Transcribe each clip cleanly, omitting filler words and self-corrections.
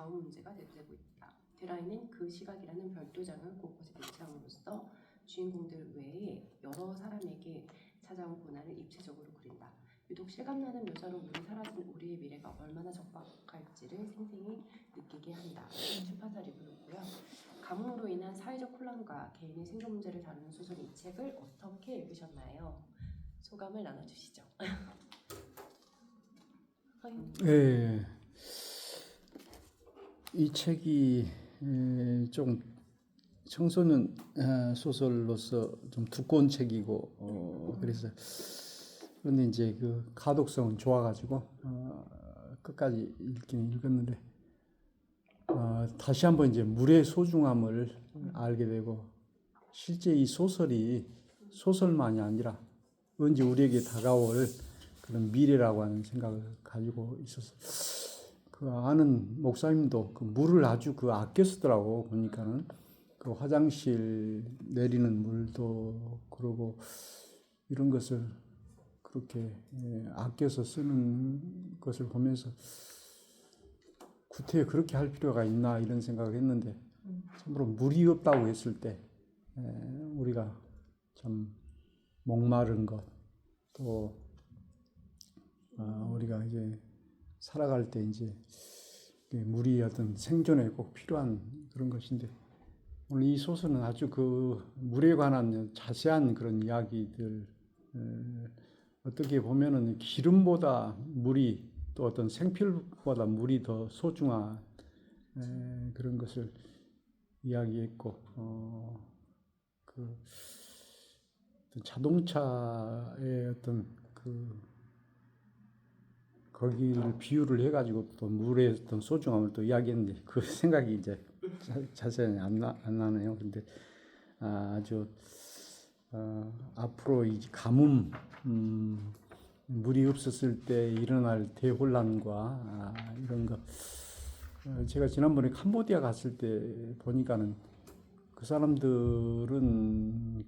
좌우 문제가 대두되고 있다. 데라이는 그 시각이라는 별도장을 곳곳에 배치함으로써 주인공들 외에 여러 사람에게 찾아온 고난을 입체적으로 그린다. 유독 실감나는 묘사로 물이 사라진 우리의 미래가 얼마나 적박할지를 생생히 느끼게 한다. 출판사 리뷰였고요. 가뭄으로 인한 사회적 혼란과 개인의 생존 문제를 다루는 소설인 이 책을 어떻게 읽으셨나요? 소감을 나눠주시죠. 예, 이 책이 좀 청소년 소설로서 좀 두꺼운 책이고 그래서 근데 이제 그 가독성은 좋아가지고 끝까지 읽긴 읽었는데 다시 한번 이제 물의 소중함을 알게 되고 실제 이 소설이 소설만이 아니라 언제 우리에게 다가올 그런 미래라고 하는 생각을 가지고 있어서 그 아는 목사님도 그 물을 아주 그 아껴 쓰더라고. 보니까는 그 화장실 내리는 물도 그러고 이런 것을 그렇게 아껴서 쓰는 것을 보면서 구태여 그렇게 할 필요가 있나 이런 생각을 했는데 참으로 물이 없다고 했을 때 우리가 참 목마른 것 또 우리가 이제 살아갈 때 이제 물이 어떤 생존에 꼭 필요한 그런 것인데 오늘 이 소설은 아주 그 물에 관한 자세한 그런 이야기들 어떻게 보면은 기름보다 물이 또 어떤 생필보다 물이 더 소중한 그런 것을 이야기했고 그 자동차의 어떤 그 거기를 비유를 해가지고 또 물의 어떤 소중함을 또 이야기했는데 그 생각이 이제 자세히 안 나네요. 근데 아주 앞으로 이 가뭄 물이 없었을 때 일어날 대혼란과 이런 거 제가 지난번에 캄보디아 갔을 때 보니까는 그 사람들은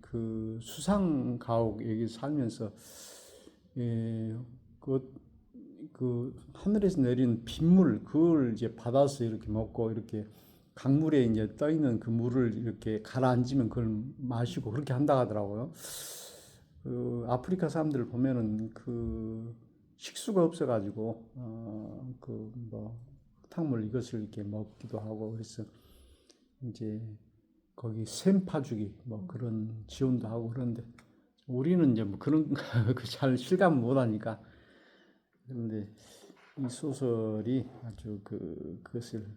그 수상 가옥 여기 살면서 그 하늘에서 내리는 빗물 그걸 이제 받아서 이렇게 먹고 이렇게 강물에 이제 떠 있는 그 물을 이렇게 가라앉으면 그걸 마시고 그렇게 한다 하더라고요. 그 아프리카 사람들 보면은 그 식수가 없어가지고 그 뭐 흙탕물 이것을 이렇게 먹기도 하고 그래서 이제 거기 샘파주기 뭐 그런 지원도 하고 그런데 우리는 이제 뭐 그런 잘 실감 못하니까 그런데 이 소설이 아주 그것을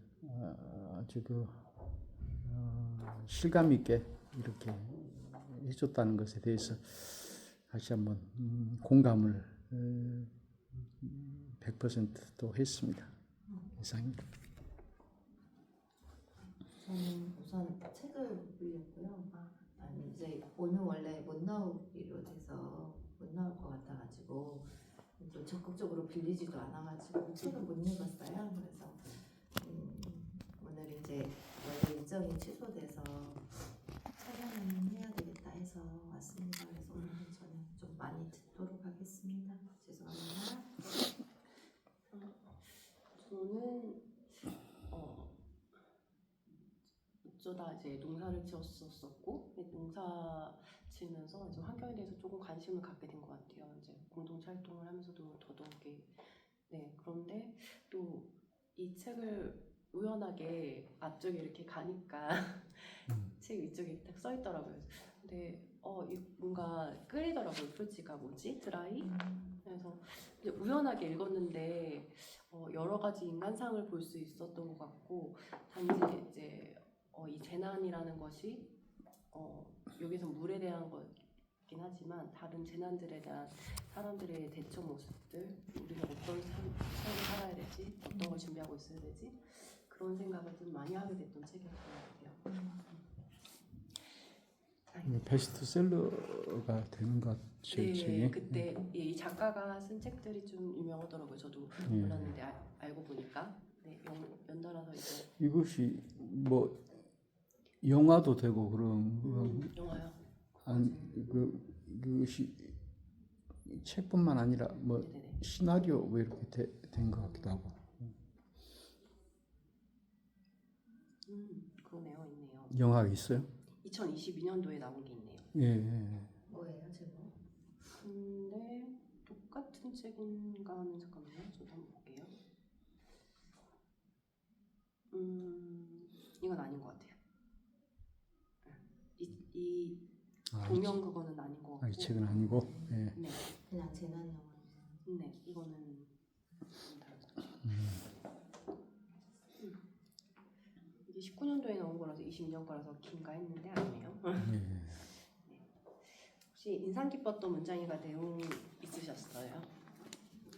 아주 실감 있게 이렇게 해줬다는 것에 대해서 다시 한번 공감을 100%또 했습니다. 이상입니다. 저는 우선 책을 빌렸고요. 아니 이제 오늘 원래 못 나오기로 돼서 못 나올 것 같아가지고 또 적극적으로 빌리지도 않아가지고 책을 못 읽었어요. 그래서 오늘 이제 원래 일정이 취소돼서 촬영을 해야 되겠다 해서 왔습니다. 그래서 오늘은 저는 좀 많이 듣도록 하겠습니다. 죄송합니다. 저는 어쩌다 이제 농사를 지었었고 농사 지으면서 이제 환경에 대해서 조금 관심을 갖게 된 것 같아요. 이제 공동체 활동을 하면서도 더더욱이 그런데 또 이 책을 우연하게 앞쪽에 이렇게 가니까 책 위쪽에 딱 써 있더라고요. 근데 뭔가 끌리더라고요. 표지가 뭐지? 드라이? 그래서 이제 우연하게 읽었는데 여러 가지 인간상을 볼 수 있었던 것 같고 단지 이제 이 재난이라는 것이 여기서 물에 대한 거긴 하지만 다른 재난들에 대한 사람들의 대처 모습들 우리는 어떤 삶을 살아야 되지? 어떤 걸 준비하고 있어야 되지? 그런 생각을 좀 많이 하게 됐던 책이었던 것 같아요. 베스트셀러가 되는 것 같죠. 네, 그때 이 작가가 쓴 책들이 좀 유명하더라고요. 저도 몰랐는데 알고 보니까 연달아서 이제 이것이 뭐 영화도 되고 그런 영화요. 그것이 책뿐만 아니라 뭐 네네네. 시나리오 뭐 이렇게 된 것 같기도 하고. 영화가 있어요? 2022년도에 나온 게 있네요. 예. 뭐예요, 제목? 근데 똑같은 책인가는 잠깐만요. 저도 한번 볼게요. 이건 아닌 것 같아요. 이 동명 그거는 아닌 것 같고. 이 책은 아니고. 예. 네, 그냥 재난 영화. 네, 이거는 좀 다르죠. 이게 19년도에 나온 거라서 22년 거라서 긴가 했는데 아니에요. 예. 혹시 인상 깊었던 문장이가 내용 있으셨어요?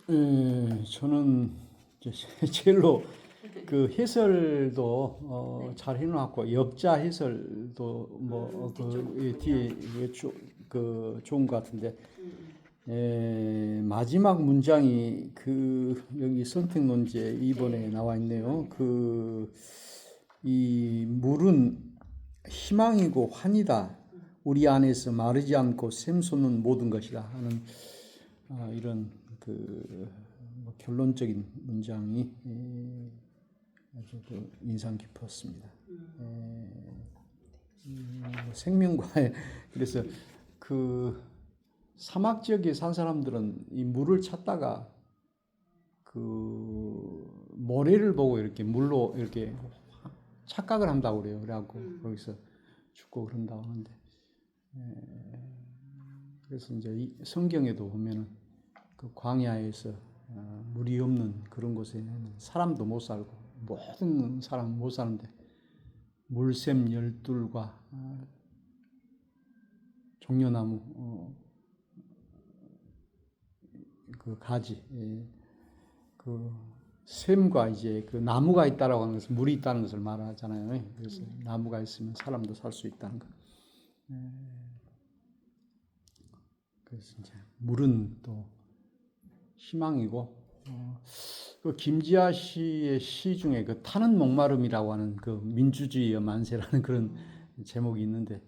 예, 저는 이제 제일로 그 해설도 네. 잘 해놓았고 역자 해설도 뭐 그 뒤에 이게 그 좋은 것 같은데 마지막 문장이 그 여기 선택 논제 2번에 나와 있네요. 그 이 물은 희망이고 환이다. 우리 안에서 마르지 않고 샘솟는 모든 것이다 하는 이런 뭐 결론적인 문장이 아주 인상 깊었습니다. 생명과의 그래서 그 사막 지역에 산 사람들은 이 물을 찾다가 그 모래를 보고 이렇게 물로 이렇게 착각을 한다고 그래요. 그래갖고 거기서 죽고 그런다고 하는데 그래서 이제 이 성경에도 보면은 그 광야에서 물이 없는 그런 곳에는 사람도 못 살고 모든 사람은 못 사는데 물샘 열둘과 종려나무 그 가지 그 샘과 이제 그 나무가 있다라고 하는 것은 물이 있다는 것을 말하잖아요. 그래서 나무가 있으면 사람도 살 수 있다는 것. 그래서 이제 물은 또 희망이고 그 김지아 씨의 시 중에 그 타는 목마름이라고 하는 그 민주주의의 만세라는 그런 제목이 있는데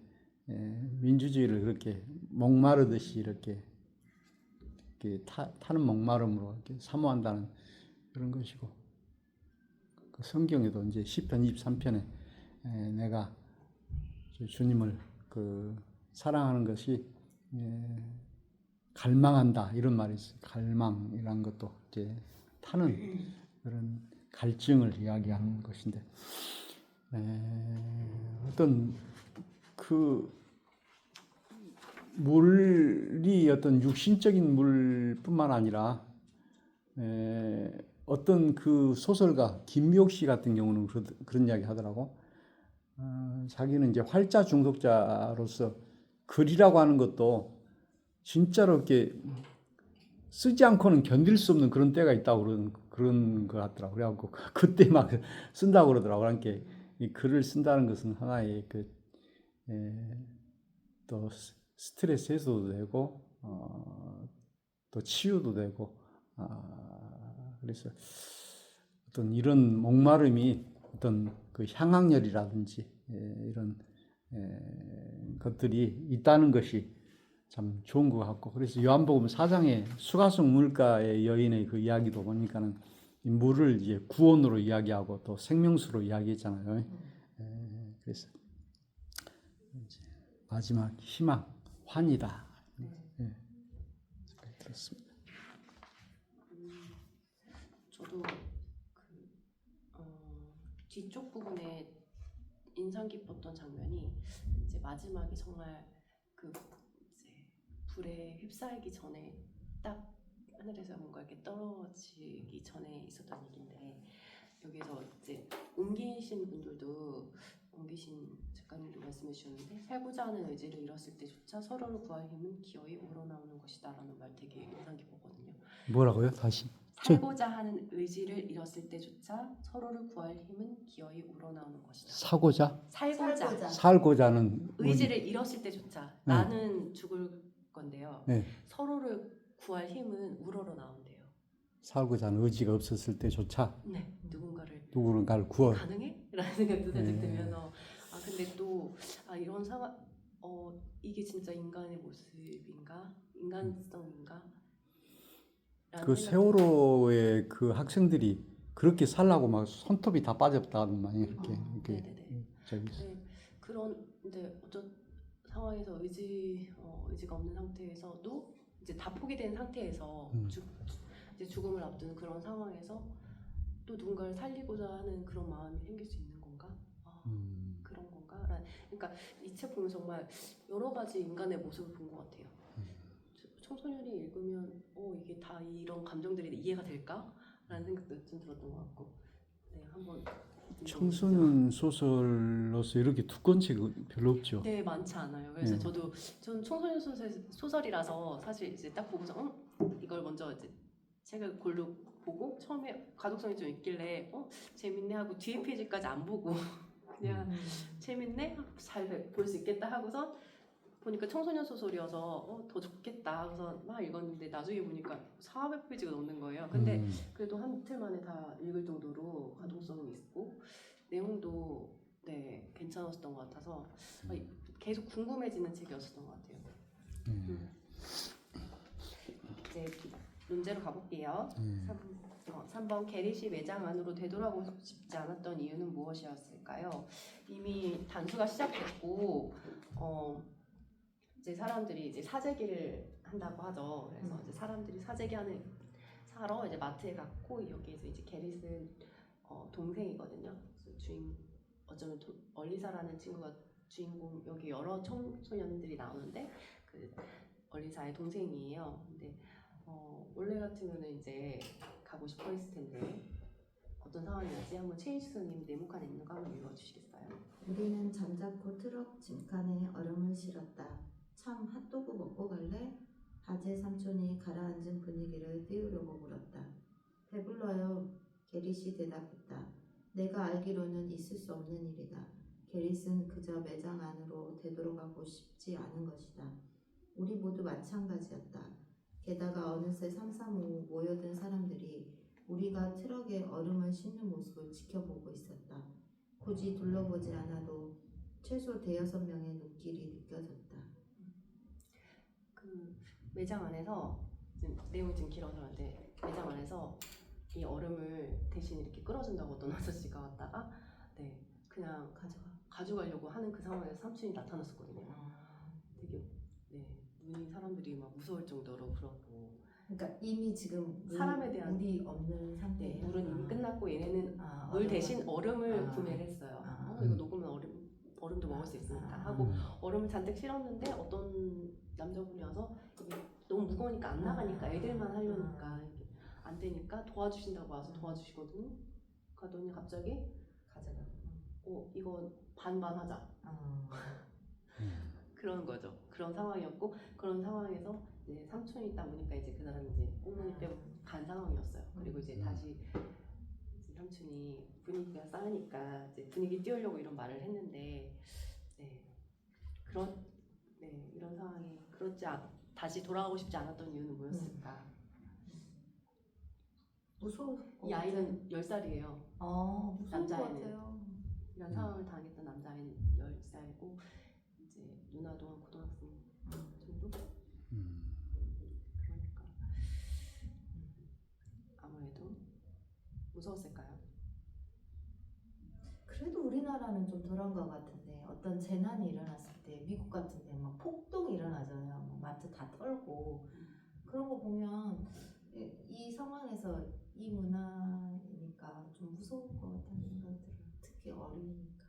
민주주의를 그렇게 목마르듯이 이렇게 타는 목마름으로 이렇게 사모한다는 그런 것이고 그 성경에도 이제 시편 23편에 내가 주님을 그 사랑하는 것이 갈망한다 이런 말이 있어요. 갈망이란 것도 이제 타는 그런 갈증을 이야기하는 것인데 어떤 그 물이 어떤 육신적인 물뿐만 아니라 어떤 그 소설가 김미옥 씨 같은 경우는 그런 이야기 하더라고. 자기는 이제 활자 중독자로서 글이라고 하는 것도 진짜로 이렇게 쓰지 않고는 견딜 수 없는 그런 때가 있다고 그런 것 같더라고. 그래갖고 그때 막 쓴다고 그러더라고. 그러니까 이 글을 쓴다는 것은 하나의 또 스트레스 해소도 되고 또 치유도 되고 그래서 어떤 이런 목마름이 어떤 그 향학열이라든지 이런 것들이 있다는 것이 참 좋은 것 같고 그래서 요한복음 4장의 수가성 물가의 여인의 그 이야기도 보니까는 이 물을 이제 구원으로 이야기하고 또 생명수로 이야기했잖아요. 그래서 이제 마지막 희망, 환이다. 그렇습니다. 저도 뒤쪽 부분에 인상 깊었던 장면이 이제 마지막에 정말 그 이제 불에 휩싸이기 전에 딱 하늘에서 뭔가 이렇게 떨어지기 전에 있었던 얘기인데 여기서 이제 옮기신 작가님도 말씀해 주셨는데 살고자 하는 의지를 잃었을 때조차 서로를 구할 힘은 기어이 우러나오는 것이다라는 말 되게 인상 깊었거든요. 뭐라고요? 다시. 살고자 하는 의지를 잃었을 때조차 서로를 구할 힘은 기어이 우러나오는 것이다. 살고자는 의지를 잃었을 때조차 나는 죽을 건데요. 네. 서로를 구할 힘은 우러나온대요. 살고자 하는 의지가 없었을 때조차 네, 누군가를 구할 가능해? 라는 생각도 살짝 들면서 근데 또 이런 상황 이게 진짜 인간의 모습인가? 인간성인가? 그 세월호의 그 학생들이 그렇게 살라고 막 손톱이 다 빠졌다더만 이렇게 저기 네. 그 그런데 어떤 상황에서 의지가 없는 상태에서도 이제 다 포기된 상태에서 이제 죽음을 앞두는 그런 상황에서 또 누군가를 살리고자 하는 그런 마음이 생길 수 있는 건가? 그런 건가? 그러니까 이 책 보면 정말 여러 가지 인간의 모습을 본 것 같아요. 청소년이 읽으면 이게 다 이런 감정들이 이해가 될까? 라는 생각도 좀 들었던 것 같고 네, 한번 청소년 소설로서 이렇게 두꺼운 책이 별로 없죠. 네, 많지 않아요. 그래서 네. 저는 청소년 소설이라서 사실 이제 딱 보고서 이걸 먼저 이제 책을 골로 보고 처음에 가독성이 좀 있길래 재밌네 하고 뒤에 페이지까지 안 보고 그냥 재밌네 잘 볼 수 있겠다 하고서 보니까 청소년 소설이어서 더 좋겠다 하고서 막 읽었는데 나중에 보니까 400페이지가 넘는 거예요. 근데 그래도 한 이틀 만에 다 읽을 정도로 가독성이 있고 내용도 네 괜찮았던 것 같아서 계속 궁금해지는 책이었던 것 같아요. 이제 문제로 가볼게요. 3번 게릿이 매장 안으로 되돌아가고 싶지 않았던 이유는 무엇이었을까요? 이미 단수가 시작됐고 이제 사람들이 이제 사재기를 한다고 하죠. 그래서 이제 사람들이 사러 이제 마트에 갔고 여기에서 이제 게릿은 동생이거든요. 그래서 어쩌면 얼리사라는 친구가 주인공 여기 여러 청소년들이 나오는데 그 얼리사의 동생이에요. 근데 원래 같으면은 이제 가고 싶어 했을 텐데 어떤 상황이었지? 한번 최일수님 네모칸에 있는 거 한번 읽어주시겠어요? 우리는 잠자코 트럭 짐칸에 얼음을 실었다. 참 핫도그 먹고 갈래? 바제 삼촌이 가라앉은 분위기를 띄우려고 물었다. 배불러요. 게릿이 대답했다. 내가 알기로는 있을 수 없는 일이다. 게릿은 그저 매장 안으로 되돌아가고 싶지 않은 것이다. 우리 모두 마찬가지였다. 게다가 어느새 삼삼오오 모여든 사람들이 우리가 트럭에 얼음을 싣는 모습을 지켜보고 있었다. 굳이 둘러보지 않아도 최소 대여섯 명의 눈길이 느껴졌다. 그 매장 안에서 내용이 좀 길어서 그런데 매장 안에서 이 얼음을 대신 이렇게 끌어준다고 어떤 아저씨가 왔다가 네 그냥 가져가려고 하는 그 상황에서 삼촌이 나타났었거든요. 되게 네 눈이 사람들이 막 무서울 정도로 그렇고. 그러니까 이미 지금 사람에 대한 물이 없는 상태예요. 네, 물은 이미 끝났고 얘네는 물 대신 얼음을 구매를 했어요. 이거 녹으면 얼음도 먹을 수 있으니까 하고 얼음을 잔뜩 실었는데 어떤 남자분이 와서 이게 너무 무거우니까 안 나가니까 애들만 하려니까 이렇게 안 되니까 도와주신다고 와서 도와주시거든요. 가더니 갑자기 가져가. 이거 반반 하자. 그런 거죠. 그런 상황이었고 그런 상황에서 이제 삼촌이 있다 보니까 이제 그 사람이 이제 꽁무니 빼고 간 상황이었어요. 그리고 이제 다시 이제 삼촌이 분위기가 싸우니까 이제 분위기 띄우려고 이런 말을 했는데 이런 상황이 다시 돌아가고 싶지 않았던 이유는 뭐였을까? 무서울 이 아이는 10살이에요. 무서울 남자애는. 것 같아요. 이런 상황을 당했던 남자애는 10살이고 이제 누나도 한 고등학생 정도? 그러니까 아무래도 무서웠을까요? 그래도 우리나라는 좀 덜한 것 같은데 어떤 재난이 일어났을 때 미국 같은 데 막 폭동이 일어나잖아요. 막 마트 다 털고 그런 거 보면 이 상황에서 이 문화니까 좀 무서울 것 같다는 생각이 들어요. 특히 어리니까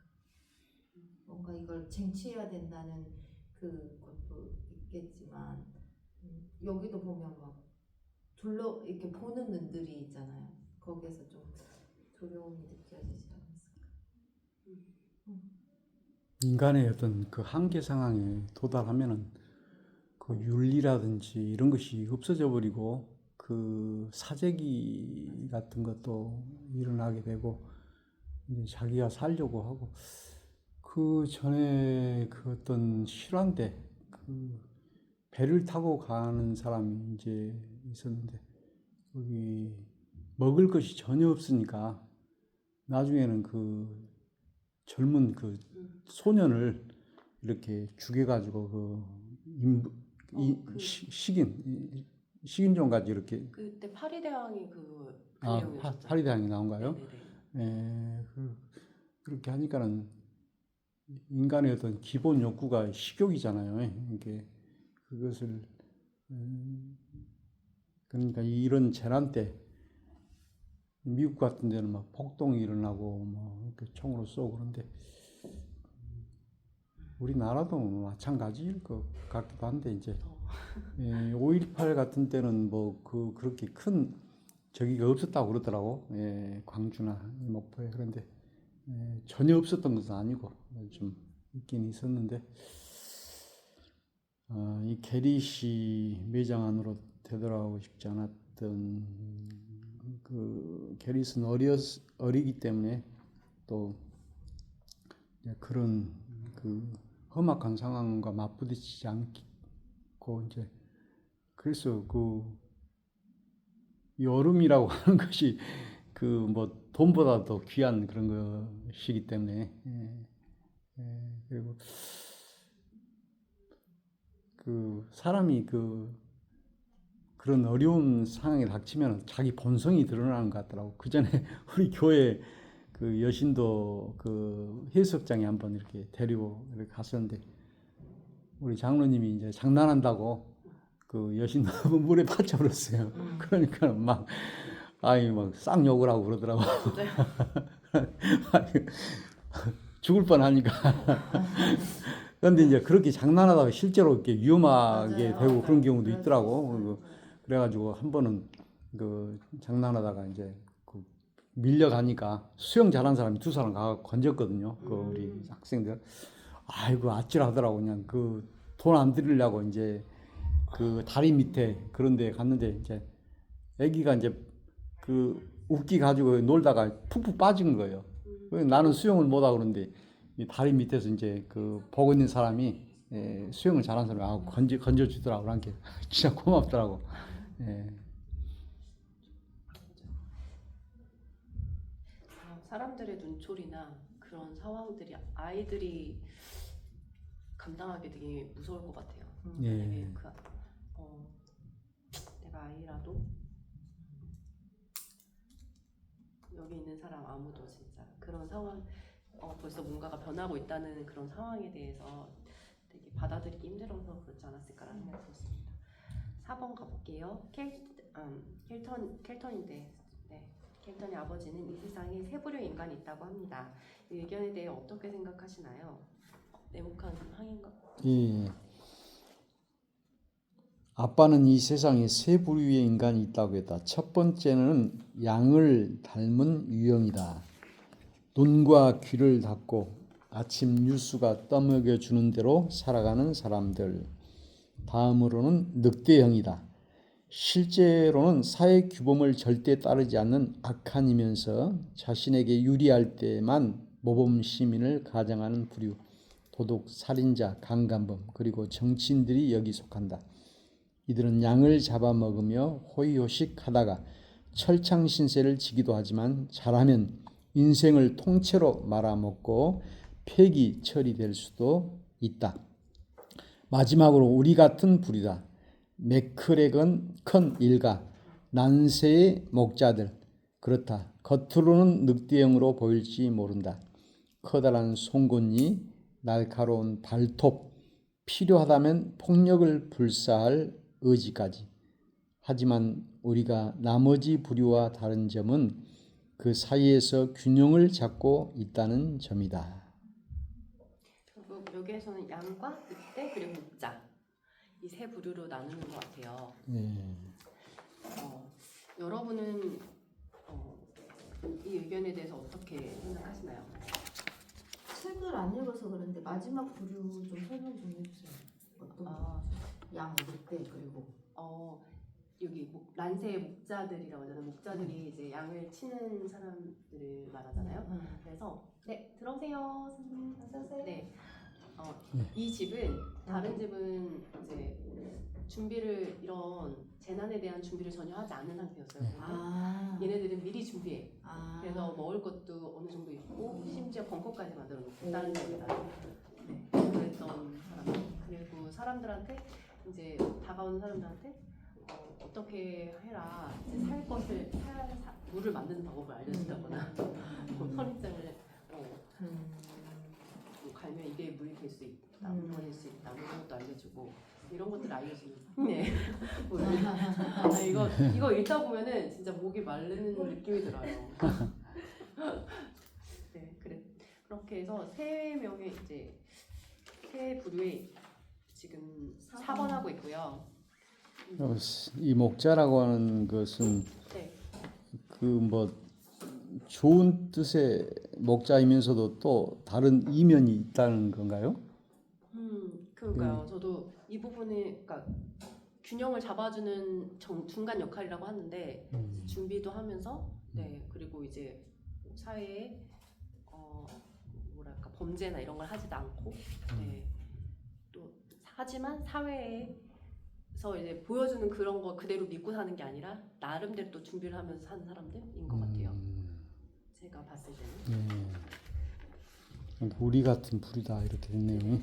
뭔가 이걸 쟁취해야 된다는 그것도 있겠지만 여기도 보면 막 이렇게 보는 눈들이 있잖아요. 거기에서 좀 두려움이 느껴지지 않았을까. 인간의 어떤 그 한계 상황에 도달하면은 그 윤리라든지 이런 것이 없어져 버리고 그 사재기 같은 것도 일어나게 되고 이제 자기가 살려고 하고 그 전에 그 어떤 실화인데 그 배를 타고 가는 사람이 이제 있었는데 거기 먹을 것이 전혀 없으니까 나중에는 그 젊은 그 소년을 이렇게 죽여가지고 식인종까지 이렇게 그때 파리대왕이 그 아 내용이었죠. 파리대왕이 나온가요? 네네네. 그렇게 하니까는 인간의 어떤 기본 욕구가 식욕이잖아요. 이게 그것을 그러니까 이런 재난 때 미국 같은 데는 막 폭동이 일어나고 뭐 이렇게 총으로 쏘고 그런데 우리나라도 마찬가지일 것 같기도 한데 이제 5.18 같은 때는 뭐 그렇게 큰 저기가 없었다고 그러더라고. 광주나 목포에. 그런데 전혀 없었던 것은 아니고 좀 있긴 있었는데 이 게리시 매장 안으로 되돌아가고 싶지 않았던 그 게리스는 어리기 때문에 또 그런 그 험악한 상황과 맞부딪히지 않고 이제 그래서 그 여름이라고 하는 것이 그 뭐 돈보다 더 귀한 그런 것이기 때문에 그리고 그 사람이 그런 어려운 상황에 닥치면 자기 본성이 드러나는 것 같더라고. 그 전에 우리 교회 그 여신도 그 해수욕장에 한번 이렇게 데리고 이렇게 갔었는데 우리 장로님이 이제 장난한다고 그 여신 물에 빠져버렸어요. 그러니까 막 쌍 욕을 하고 그러더라고. 죽을 뻔하니까. 그런데 이제 그렇게 장난하다가 실제로 이렇게 위험하게 맞아요. 되고 그런 경우도 그럴 수 있더라고. 있어요. 그래가지고 한 번은 그 장난하다가 이제 그 밀려가니까 수영 잘하는 사람이 두 사람 가서 건졌거든요. 그 우리 학생들. 아이고 아찔하더라고. 그냥 그 돈 안 들이려고 이제 그 다리 밑에 그런 데 갔는데 이제 애기가 이제 그 웃기 가지고 놀다가 푹푹 빠진 거예요. 나는 수영을 못하고 그러는데 이 다리 밑에서 이제 그 보고 있는 사람이 수영을 잘하는 사람이 건져주더라고. 그런 게 진짜 고맙더라고. 사람들의 눈초리나 그런 상황들이 아이들이 감당하기 되게 무서울 것 같아요. 만약에 내가 아이라도 여기 있는 사람 아무도 진짜 그런 상황 벌써 뭔가가 변하고 있다는 그런 상황에 대해서 되게 받아들이기 힘들어서 그렇지 않았을까라는 생각이 들었습니다. 4번 가볼게요. 켈턴인데 켈턴의 아버지는 이 세상에 세 부류의 인간이 있다고 합니다. 이 의견에 대해 어떻게 생각하시나요? 네모칸 항인가? 예. 아빠는 이 세상에 세 부류의 인간이 있다고 했다. 첫 번째는 양을 닮은 유형이다. 눈과 귀를 닫고 아침 뉴스가 떠먹여 주는 대로 살아가는 사람들. 다음으로는 늑대형이다. 실제로는 사회 규범을 절대 따르지 않는 악한이면서 자신에게 유리할 때만 모범 시민을 가장하는 부류. 도둑, 살인자, 강간범, 그리고 정치인들이 여기 속한다. 이들은 양을 잡아먹으며 호의호식하다가 철창신세를 지기도 하지만 잘하면 인생을 통째로 말아먹고 폐기 처리될 수도 있다. 마지막으로 우리 같은 부류다. 맥크렉은 큰 일가, 난세의 목자들. 그렇다. 겉으로는 늑대형으로 보일지 모른다. 커다란 송곳니, 날카로운 발톱, 필요하다면 폭력을 불사할 의지까지. 하지만 우리가 나머지 부류와 다른 점은 그 사이에서 균형을 잡고 있다는 점이다. 결국 여기에서는 양과 늑대 그리고 목자 이 세 부류로 나누는 것 같아요. 여러분은 이 의견에 대해서 어떻게 생각하시나요? 책을 안 읽어서 그런데 마지막 부류 좀 설명 좀 해주세요. 어떤 양, 늑대 그리고 여기 난세의 목자들이라고 하잖아요. 목자들이 이제 양을 치는 사람들을 말하잖아요. 그래서 들어오세요, 선생님. 어서오세요. 이 집은 다른 집은 이제 준비를 이런 재난에 대한 준비를 전혀 하지 않은 상태였어요. 얘네들은 미리 준비해. 그래서 먹을 것도 어느 정도 있고 심지어 벙커까지 만들어 놓고 다른 데에다 그랬던 사람. 그리고 사람들한테 이제 다가오는 사람들한테 어떻게 해라 이제 살 것을 물을 만드는 방법을 알려준다거나 뭐 선입장을 갈면 이게 물이 될 수 있다, 물이 될 수 있다, 이런 것도 알려주고 이런 것들 알려주는. 네. 이거 읽다 보면은 진짜 목이 마르는 느낌이 들어요. 네, 그렇게 해서 세 명의 이제 세 부류에 지금 4번 하고 있고요. 이 목자라고 하는 것은 네. 그 뭐 좋은 뜻의 목자이면서도 또 다른 이면이 있다는 건가요? 그러니까요. 저도 이 부분에 그러니까 균형을 잡아주는 중간 역할이라고 하는데 준비도 하면서 네 그리고 이제 사회에 뭐랄까 범죄나 이런 걸 하지도 않고 네 또 하지만 사회에서 이제 보여주는 그런 거 그대로 믿고 사는 게 아니라 나름대로 또 준비를 하면서 사는 사람들인 것 같아요. 제가 봤을 때는. 우리 같은 불이다 이렇게 됐네요.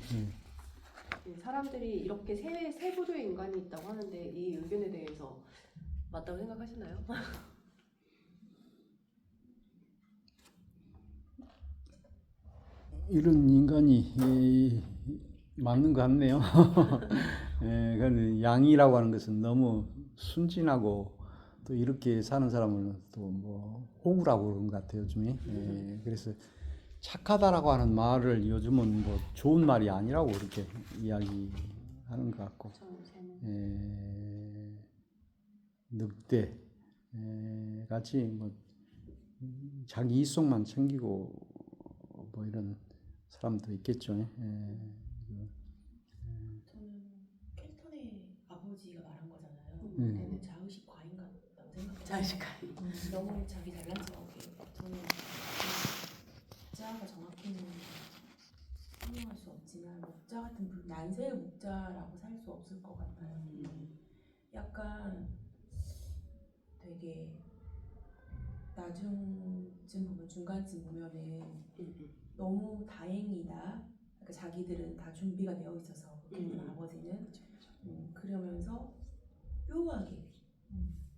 사람들이 이렇게 세 부류의 인간이 있다고 하는데 이 의견에 대해서 맞다고 생각하시나요? 이런 인간이 맞는 것 같네요. 그런데 양이라고 하는 것은 너무 순진하고 또 이렇게 사는 사람을 또 뭐 호구라고 그러는 것 같아요, 요즘에. 그래서 착하다라고 하는 말을 요즘은 뭐 좋은 말이 아니라고 그렇게 이야기하는 것 같고, 늑대 같이 뭐 자기 이속만 챙기고 뭐 이런 사람도 있겠죠. 저는 켈턴의 아버지가 말한 거잖아요. 너무 자의식 과잉 같다고 생각해요. 자의식 과잉. 너무 자기 잘난 척하게. 저는 목자가 정확히는 설명할 수 없지만 목자 같은 분, 난세의 목자라고 살 수 없을 것 같아요. 약간 되게 나중쯤 보면 중간쯤 보면은 너무 다행이다. 그러니까 자기들은 다 준비가 되어 있어서 켈턴 아버지는 그러면서 묘하게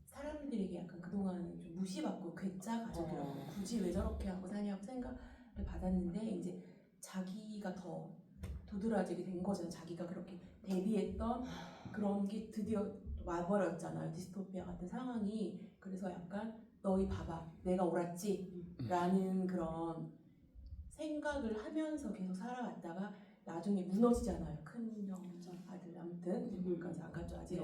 사람들에게 약간 그동안 좀 무시받고 괴짜 가족이라고 굳이 왜 저렇게 하고 사냐고 생각을 받았는데 이제 자기가 더 도드라지게 된 거잖아요. 자기가 그렇게 대비했던 그런 게 드디어 와버렸잖아요. 디스토피아 같은 상황이. 그래서 약간 너희 봐봐 내가 옳았지 라는 그런 생각을 하면서 계속 살아왔다가 나중에 무너지잖아요. 큰형 아들 아무튼 거기까지 안 갔죠 아직.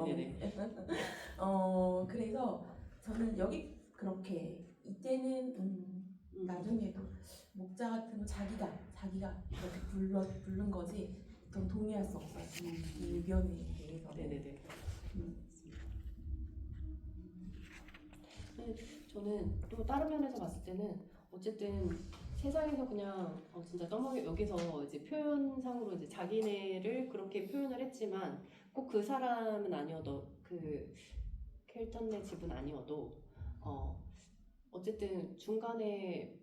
그래서 저는 여기 그렇게 이때는 나중에도 목자 같은 거 자기가 이렇게 부른 거지 전 동의할 수 없어요. 이 의견에 대해서. 네네네. 저는 또 다른 면에서 봤을 때는 어쨌든 세상에서 그냥 진짜 떠먹여 여기서 이제 표현상으로 이제 자기네를 그렇게 표현을 했지만 꼭 그 사람은 아니어도 그 켈턴네 집은 아니어도 어쨌든 중간에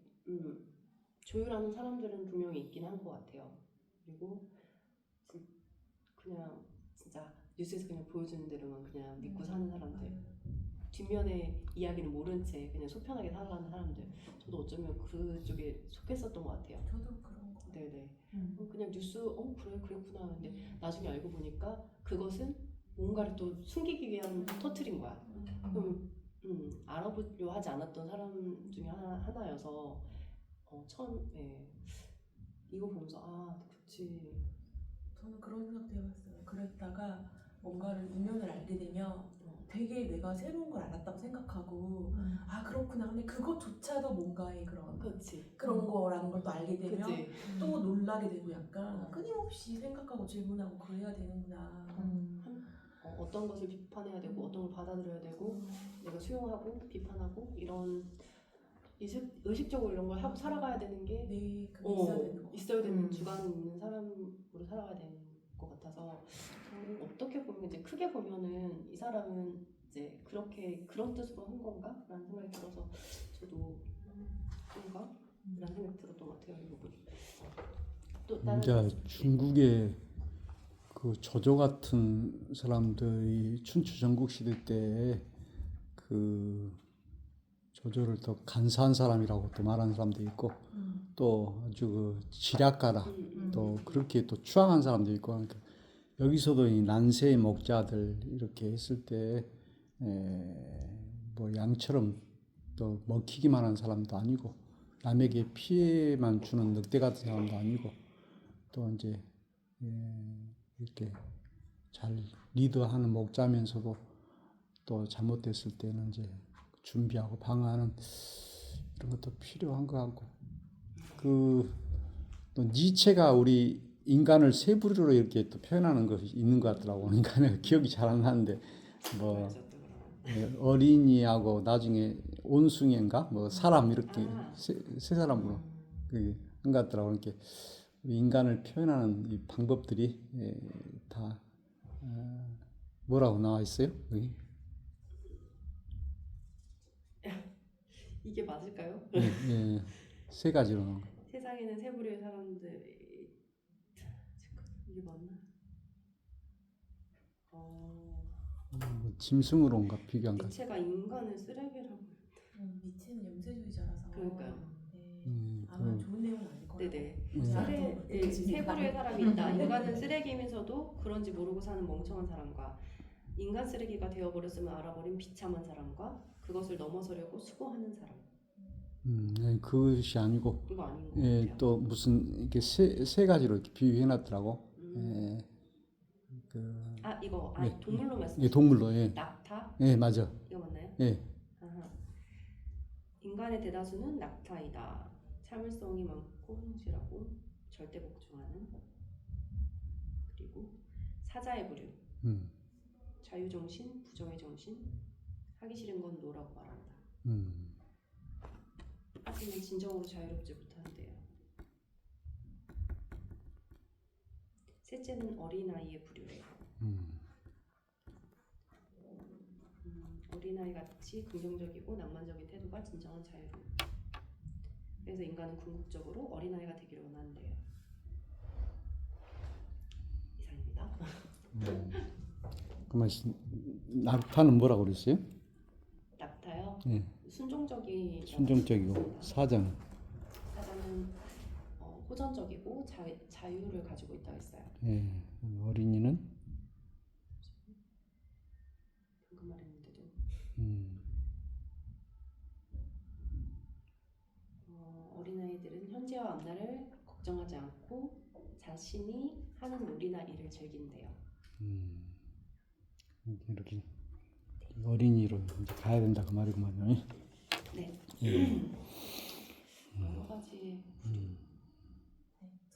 조율하는 사람들은 분명히 있긴 한 것 같아요. 그리고 그냥 진짜 뉴스에서 그냥 보여주는 대로만 그냥 믿고 사는 사람들, 뒷면의 이야기는 모른 채 그냥 속편하게 살아가는 사람들. 저도 어쩌면 그쪽에 속했었던 것 같아요. 저도 그런 거. 네네. 그냥 뉴스 그래 그랬구나. 근데 나중에 알고 보니까 그것은 뭔가를 또 숨기기 위한 터트린 거야. 그럼 알아보려 하지 않았던 사람 중에 하나여서 처음 이거 보면서 그치. 저는 그런 생각도 해봤어요. 그랬다가 뭔가를 이면을 알게 되면 되게 내가 새로운 걸 알았다고 생각하고 그렇구나. 근데 그것조차도 뭔가의 그런 거라는 걸 또 알게 되면 그치. 또 놀라게 되고 약간 끊임없이 생각하고 질문하고 그래야 되는구나. 어떤 것을 비판해야 되고 어떤 걸 받아들여야 되고 내가 수용하고 비판하고 이런 의식적으로 이런 걸 하고 살아가야 되는 게 그게 있어야 되는 주관이 있는 사람으로 살아가야 되는 것 같아서 어떻게 보면 이제 크게 보면은 이 사람은 이제 그런 뜻으로 한 건가? 라는 생각이 들어서 저도 그런가? 라는 생각이 들었던 것 같아요. 이 부분. 또 다른 이제 중국의 그 조조 같은 사람들이 춘추 전국 시대 때 그 조조를 더 간사한 사람이라고 또 말하는 사람도 있고 또 아주 그 지략가다 또 그렇게 또 추앙한 사람도 있고 그러니까 여기서도 이 난세의 목자들 이렇게 했을 때 뭐 양처럼 또 먹히기만 한 사람도 아니고 남에게 피해만 주는 늑대 같은 사람도 아니고 또 이제 이렇게 잘 리드하는 목자면서도 또 잘못됐을 때는 이제 준비하고 방어하는 이런 것도 필요한 것 같고 또 니체가 우리 인간을 세 부류로 이렇게 또 표현하는 것이 있는 것 같더라고. 인간의 기억이 잘 안 나는데 뭐 어린이하고 나중에 온숭이인가 뭐 사람 이렇게 세 사람으로 한 것 같더라고. 이렇게 인간을 표현하는 이 방법들이 다 뭐라고 나와 있어요? 여기? 이게 맞을까요? 예, 세 가지로 나온 거. 세상에는 세 부류의 사람들 이게 맞나? 뭐 짐승으로인가 비교한 것 같아요. 니체가 인간을 쓰레기라고. 니체는 염세주의자라서. 그러니까요. 네. 아마 좋은 내용은 아닐 거예요. 네네. 세 부류의 사람이 있다. 인간은 쓰레기이면서도 그런지 모르고 사는 멍청한 사람과 인간 쓰레기가 되어버렸음을 알아버린 비참한 사람과 그것을 넘어서려고 수고하는 사람. 그것이 아니고 이거 아닌 것 같아요. 또 무슨 이렇게 세 가지로 이렇게 비유해놨더라고. 이거 네. 동물로 말씀. 예, 동물로 낙타? 맞아. 이거 맞나요? 예. 아하. 인간의 대다수는 낙타이다. 참을성이 많고 성실하고 절대 복종하는. 그리고 사자의 부류. 자유정신, 부정의 정신. 하기 싫은 건 노라고 말한다. 하지만 진정으로 자유롭지 못한대요. 셋째는 어린아이의 부류래요. 어린아이같이 긍정적이고 낭만적인 태도가 진정한 자유로움. 그래서 인간은 궁극적으로 어린아이가 되기를 원한대요. 이상입니다. 그만 낙타는 뭐라고 그랬어요? 낙타요? 예. 순종적이고 사자는 호전적이고 자유를 가지고 있다고 했어요. 예. 어린이는 방금 말했는데도 어린아이들은 현재와 앞날을 걱정하지 않고 자신이 하는 놀이나 일을 즐긴대요. 이렇게 어린이로 이제 가야 된다 그 말이구만요. 네. 여러 가지.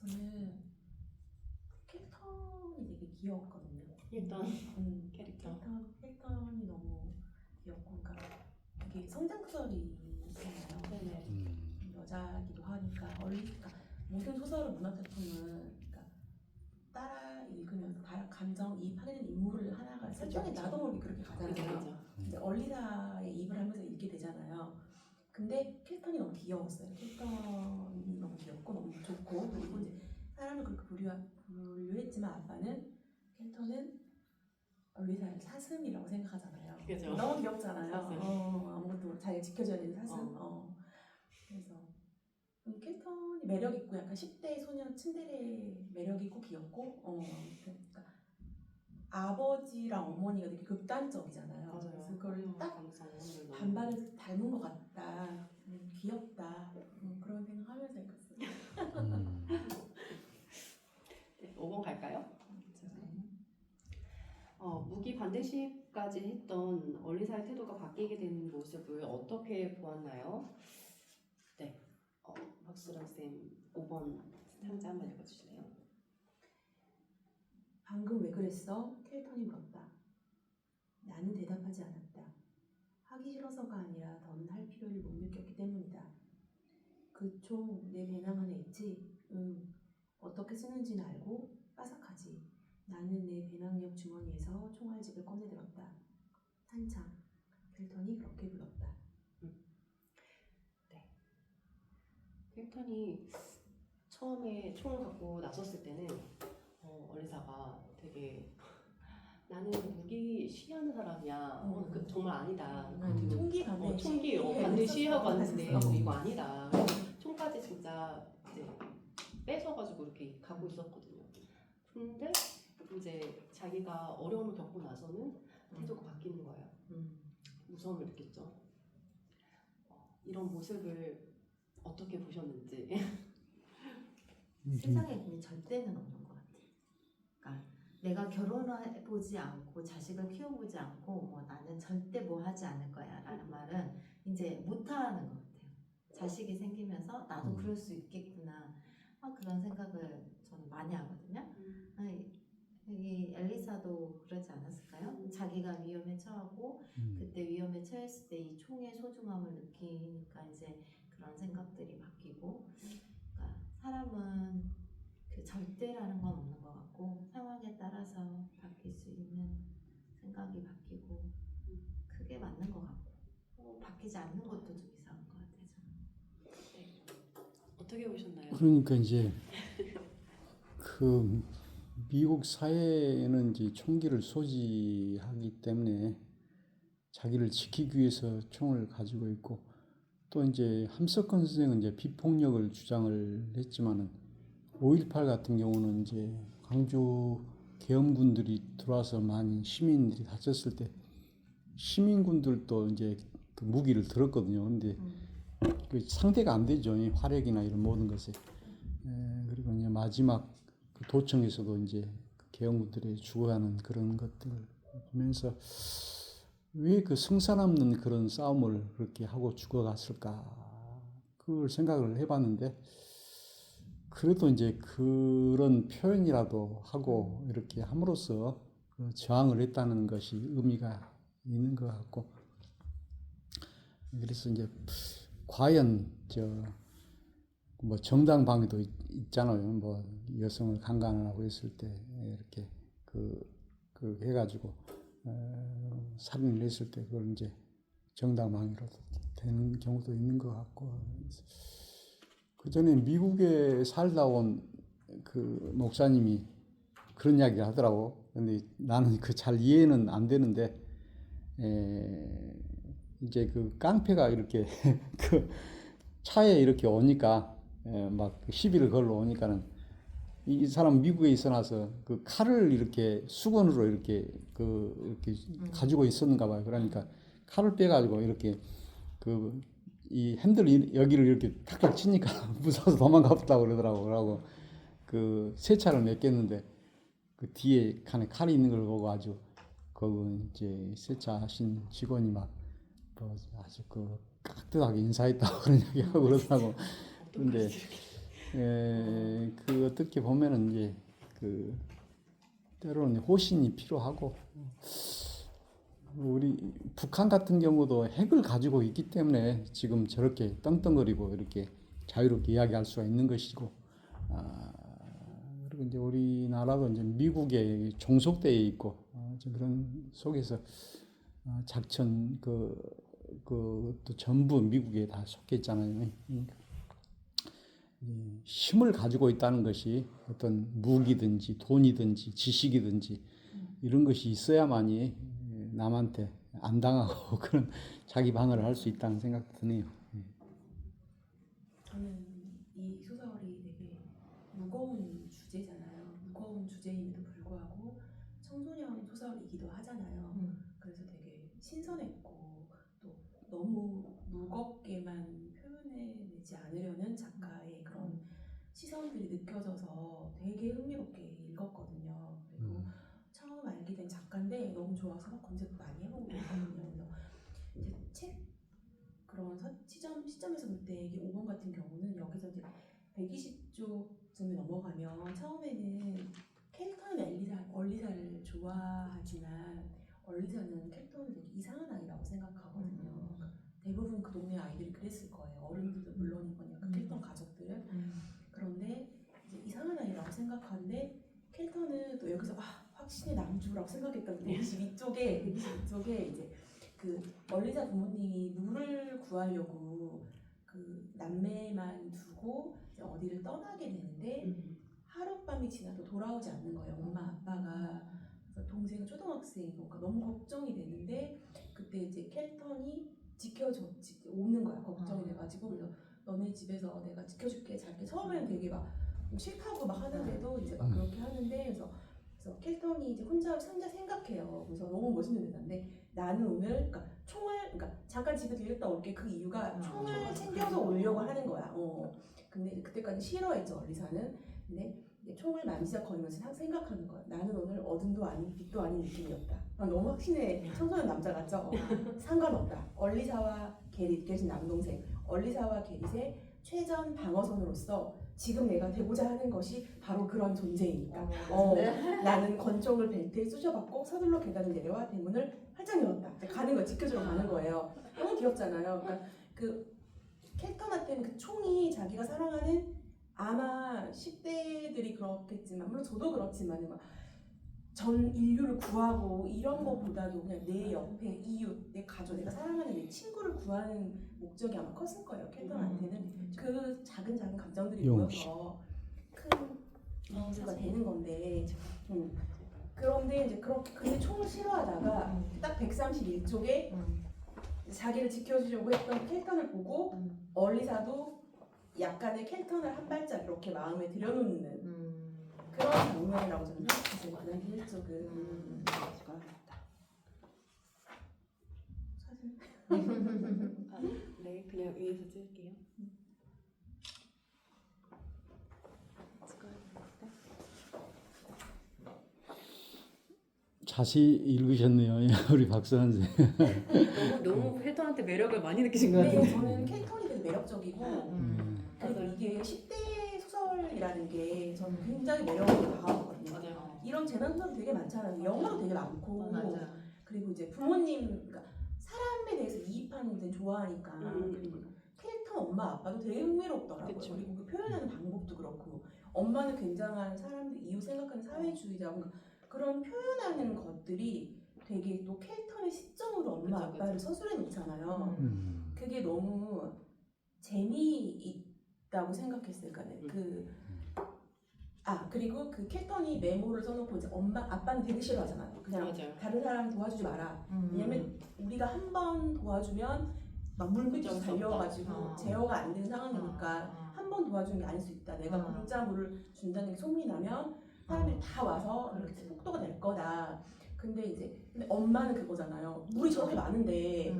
저는 켈턴이 되게 귀여웠거든요. 일단 캐릭터. 켈턴이 너무 귀엽고, 그러니까 되게 성장설이 있잖아요. 네네. 여자기도 하니까 그러니까 모든 소설의 문학 작품은 그러니까 따라 읽으면서 감정이입하게 되는 인물을 하나가 설정에 나도 모르게 그렇게 가잖아요. 이제 얼리사에 입을 하면서 읽게 되잖아요. 근데 켈턴이 너무 귀여웠어요. 켈턴이 너무 귀엽고 너무 좋고, 그리고 이제 사람을 그렇게 분류했지만 아빠는 켈턴은 얼리사의 사슴이라고 생각하잖아요. 그죠. 너무 귀엽잖아요. 사슴. 아무것도 잘 지켜줘야 되는 사슴. 그래서 켈턴이 매력 있고 약간 10대 소녀 츤데레 매력 있고 귀엽고 그러니까 아버지랑 어머니가 되게 극단적이잖아요. 맞아요. 그래서 그걸 딱 감성을 반반을 닮은 것 같다. 귀엽다. 그런 생각하면서 읽었어요. 네, 5번 갈까요? 무기 반대시까지 했던 얼리사의 태도가 바뀌게 된 모습을 어떻게 보았나요? 네, 박수랑 쌤 5번 상자 한번 읽어주실래요? 방금 왜 그랬어? 켈턴이 물었다. 나는 대답하지 않았다. 하기 싫어서가 아니라 더는 할 필요를 못 느꼈기 때문이다. 그 총 내 배낭 안에 있지? 응. 어떻게 쓰는지는 알고 빠삭하지. 나는 내 배낭역 주머니에서 총알집을 꺼내들었다. 한참. 켈턴이 그렇게 불렀다. 네. 켈턴이 처음에 총을 갖고 나섰을 때는 얼리사가 되게 나는 무기 시하는 사람이야. 정말 아니다. 총기 반대. 총기 반대 시하고 왔는데 이거 아니다. 총까지 진짜 이제 뺏어가지고 이렇게 가고 있었거든요. 근데 이제 자기가 어려움을 겪고 나서는 태도가 바뀌는 거예요. 무서움을 느꼈죠. 이런 모습을 어떻게 보셨는지. 세상에 근데 절대는 없는 것 같아. 그러니까 내가 결혼해보지 않고 자식을 키워보지 않고 뭐 나는 절대 뭐 하지 않을 거야라는 말은 이제 못하는 것 같아요. 자식이 생기면서 나도 그럴 수 있겠구나 그런 생각을 저는 많이 하거든요. 아니, 이 엘리사도 그러지 않았을까요? 자기가 위험에 처하고 그때 위험에 처했을 때 이 총의 소중함을 느끼니까 이제 그런 생각들이 바뀌고, 그러니까 사람은 그 절대라는 건 없는 것 같고 상황에 따라서 바뀔 수 있는 생각이 바뀌고 그게 맞는 것 같고 바뀌지 않는 것도 좀 이상한 것 같아요. 저는. 어떻게 보셨나요? 그러니까 이제 그 미국 사회에는 이제 총기를 소지하기 때문에 자기를 지키기 위해서 총을 가지고 있고, 또 이제 함석헌 선생은 이제 비폭력을 주장을 했지만은 5.18 같은 경우는 이제 광주 계엄군들이 들어와서 많이 시민들이 다쳤을 때 시민군들도 이제 그 무기를 들었거든요. 근데 그 상대가 안 되죠. 이 화력이나 이런 모든 것에. 그리고 이제 마지막 그 도청에서도 이제 그 계엄군들이 죽어가는 그런 것들을 보면서 왜 그 성사 남는 그런 싸움을 그렇게 하고 죽어갔을까? 그걸 생각을 해봤는데, 그래도 이제 그런 표현이라도 하고 이렇게 함으로써 그 저항을 했다는 것이 의미가 있는 것 같고, 그래서 이제 과연 뭐 정당방위도 있잖아요. 뭐 여성을 강간하고 했을 때 이렇게 그 해가지고 살인을 했을 때 그걸 이제 정당방위로 되는 경우도 있는 것 같고, 그 전에 미국에 살다 온 그 목사님이 그런 이야기 하더라고. 근데 나는 그 잘 이해는 안 되는데, 이제 그 깡패가 이렇게 그 차에 이렇게 오니까 막 시비를 걸러 오니까는 이 사람 미국에 있어 놔서 그 칼을 이렇게 수건으로 이렇게 이렇게 가지고 있었는가 봐요. 그러니까 칼을 빼가지고 이렇게 이 핸들 여기를 이렇게 탁탁 치니까 무서워서 도망갔다고 그러더라고. 그러고 그 세차를 맡겼는데 그 뒤에 칸에 칼이 있는 걸 보고 아주 그 이제 세차하신 직원이 막 뭐 아주 그 깍듯하게 인사했다고 그런 얘기하고 그러더라고. 근데 그 어떻게 보면은 이제 그 때로는 호신이 필요하고, 우리 북한 같은 경우도 핵을 가지고 있기 때문에 지금 저렇게 떵떵거리고 이렇게 자유롭게 이야기할 수가 있는 것이고, 그리고 이제 우리나라도 이제 미국에 종속되어 있고, 그런 속에서 작전 또 전부 미국에 다 속해 있잖아요. 힘을 가지고 있다는 것이 어떤 무기든지 돈이든지 지식이든지 이런 것이 있어야만이 남한테 안 당하고 그런 자기 방어를 할 수 있다는 생각도 드네요. 저는 이 소설이 되게 무거운 주제잖아요. 무거운 주제임에도 불구하고 청소년 소설이기도 하잖아요. 그래서 되게 신선했고, 또 너무 무겁게만 표현해내지 않으려는 작가의 그런 시선들이 느껴져서 되게 흥미롭게 읽었거든요. 그리고 처음 알게 된 작가인데 너무 좋아서 막 검색 많이 해보고 있거든요. 그래서 이제 책 그런 시점에서 볼 때 이 5번 같은 경우는 여기서 이제 120쪽쯤에 넘어가면 처음에는 캐릭터는 얼리사를 좋아하지만 얼리사는 캐릭터는 되게 이상한 아이라고 생각하거든요. 대부분 그 동네 아이들이 그랬을 거예요. 어른들도 물론이거든요. 그 캐릭터 가족들은. 그런데 이제 이상한 아이라고 생각하는데 캐릭터는 또 여기서 확신의 남주라고 생각했던 122쪽에 이제 그 얼리사 부모님이 물을 구하려고 그 남매만 두고 이제 어디를 떠나게 되는데 하룻밤이 지나도 돌아오지 않는 거예요. 엄마 아빠가. 그래서 동생은 초등학생이고 그러니까 너무 걱정이 되는데 그때 이제 켈턴이 오는 거야. 걱정이 돼가지고. 그래서 너네 집에서 내가 지켜줄게 잘게. 처음에는 되게 막 싫다고 막 하는데도 이제 막 그렇게 하는데 그래서 켈턴이 이제 혼자 생각해요. 그래서 너무 멋있는 대사인데 나는 오늘 그러니까 총을 그러니까 잠깐 집에 들렸다 올게 그 이유가 총을 챙겨서 오려고 하는 거야. 근데 이제 그때까지 싫어했죠 얼리사는. 근데 이제 총을 만지작거리면서 생각하는 거야. 나는 오늘 어둠도 아닌 빛도 아닌 느낌이었다. 너무 확신의 청소년 남자 같죠? 상관없다. 얼리사와 게릿 남동생 얼리사와 게릿의 최전 방어선으로서 지금 내가 되고자 하는 것이 바로 그런 존재이니까 나는 권총을 벨트에 쑤셔박고 서둘러 계단을 내려와 대문을 활짝 열었다. 이제 가는 거 지켜주러 가는 거예요. 너무 귀엽잖아요. 그러니까 그 켈턴한테는 그 총이 자기가 사랑하는 아마 10대들이 그렇겠지만 물론 저도 그렇지만 전 인류를 구하고 이런 거보다도 그냥 내 옆에 이웃, 내 가족, 내가 사랑하는 내 친구를 구하는 목적이 아마 컸을 거예요. 켈턴한테는 그 작은 감정들이 모여서 큰 이유가 되는 건데 그런데 이제 근데 총을 싫어하다가 딱 131쪽에 자기를 지켜주려고 했던 켈턴을 보고 얼리사도 약간의 켈턴을 한 발짝 이렇게 마음에 들여놓는 그런 장면이라고 저는 생각했어요. 만약에 1쪽은 사진 네, 그냥 위에서 찍을게요. 자세히 읽으셨네요. 우리 박수환 씨. 너무 켈턴한테 매력을 많이 느끼신 것 같아요. 네, 저는 켈턴이 되게 매력적이고 그리고 이게 10대 소설이라는 게 저는 굉장히 매력으로 다가오거든요. 맞아요. 이런 재난도 되게 많잖아요. 영화도 되게 많고 맞아요. 그리고 이제 부모님 그러니까 사람에 대해서 이입하는 데 좋아하니까 그리고 켈턴 엄마 아빠도 되게 흥미롭더라고요. 그쵸. 그리고 그 표현하는 방법도 그렇고 엄마는 굉장한 사람들 이웃 생각하는 사회주의자고 그런 표현하는 것들이 되게 또 켈턴의 시점으로 엄마 그쵸, 아빠를 서술해 놓잖아요. 음. 그게 너무 재미있다고 생각했어요. 그러니까 그리고 그 켈턴이 메모를 써놓고 이제 아빠는 되게 싫어하잖아요. 그냥 맞아요. 다른 사람 도와주지 마라. 왜냐면 우리가 한 번 도와주면 막 물밑으로 어쩔 수 없다. 달려가지고 제어가 안 되는 상황이니까 한 번 도와주는 게 아닐 수 있다. 내가 공짜 물을 준다는 게 소문이 나면 사람들이 다 와서 이렇게 폭도가 될 거다. 근데 엄마는 그거잖아요. 물이 저렇게 많은데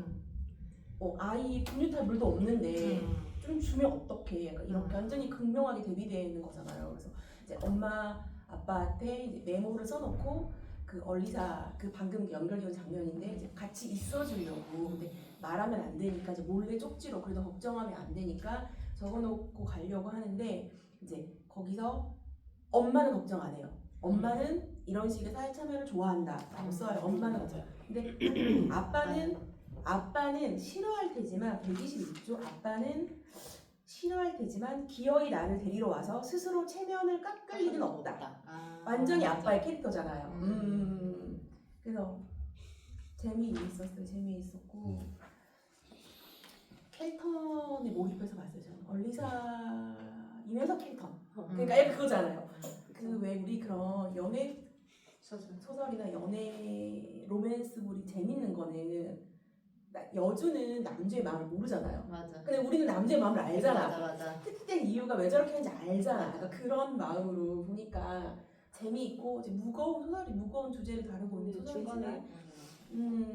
아이 분유탈 물도 없는데 좀 주면 어떡해? 약간 이렇게 완전히 극명하게 대비되는 거잖아요. 그래서 이제 엄마 아빠한테 이제 메모를 써놓고 그 얼리사 그 방금 연결된 장면인데 이제 같이 있어주려고 근데 말하면 안 되니까 이제 몰래 쪽지로 그래도 걱정하면 안 되니까 적어놓고 가려고 하는데 이제 거기서 엄마는 걱정 안 해요. 엄마는 이런 식의 사회 참여를 좋아한다라고 써요. 엄마는 맞아요. 근데 아빠는 싫어할 테지만 122조 아빠는 싫어할 테지만 기어이 나를 데리러 와서 스스로 체면을 깎을 일은 없다. 완전히 아빠의 캐릭터잖아요. 그래서 재미있었고 켈턴에 몰입해서 봤어요. 저는 얼리사이면서 켈턴. 그러니까 약간 그거잖아요. 그 왜 우리 그런 연애 소설이나 연애 로맨스물이 재밌는 거는 여주는 남자의 마음을 모르잖아요. 맞아. 근데 우리는 남자의 마음을 알잖아. 맞아. 특히된 이유가 왜 저렇게 하는지 알잖아. 그러니까 그런 마음으로 보니까 재미있고 이제 무거운 주제를 다루고 있는 소설이지만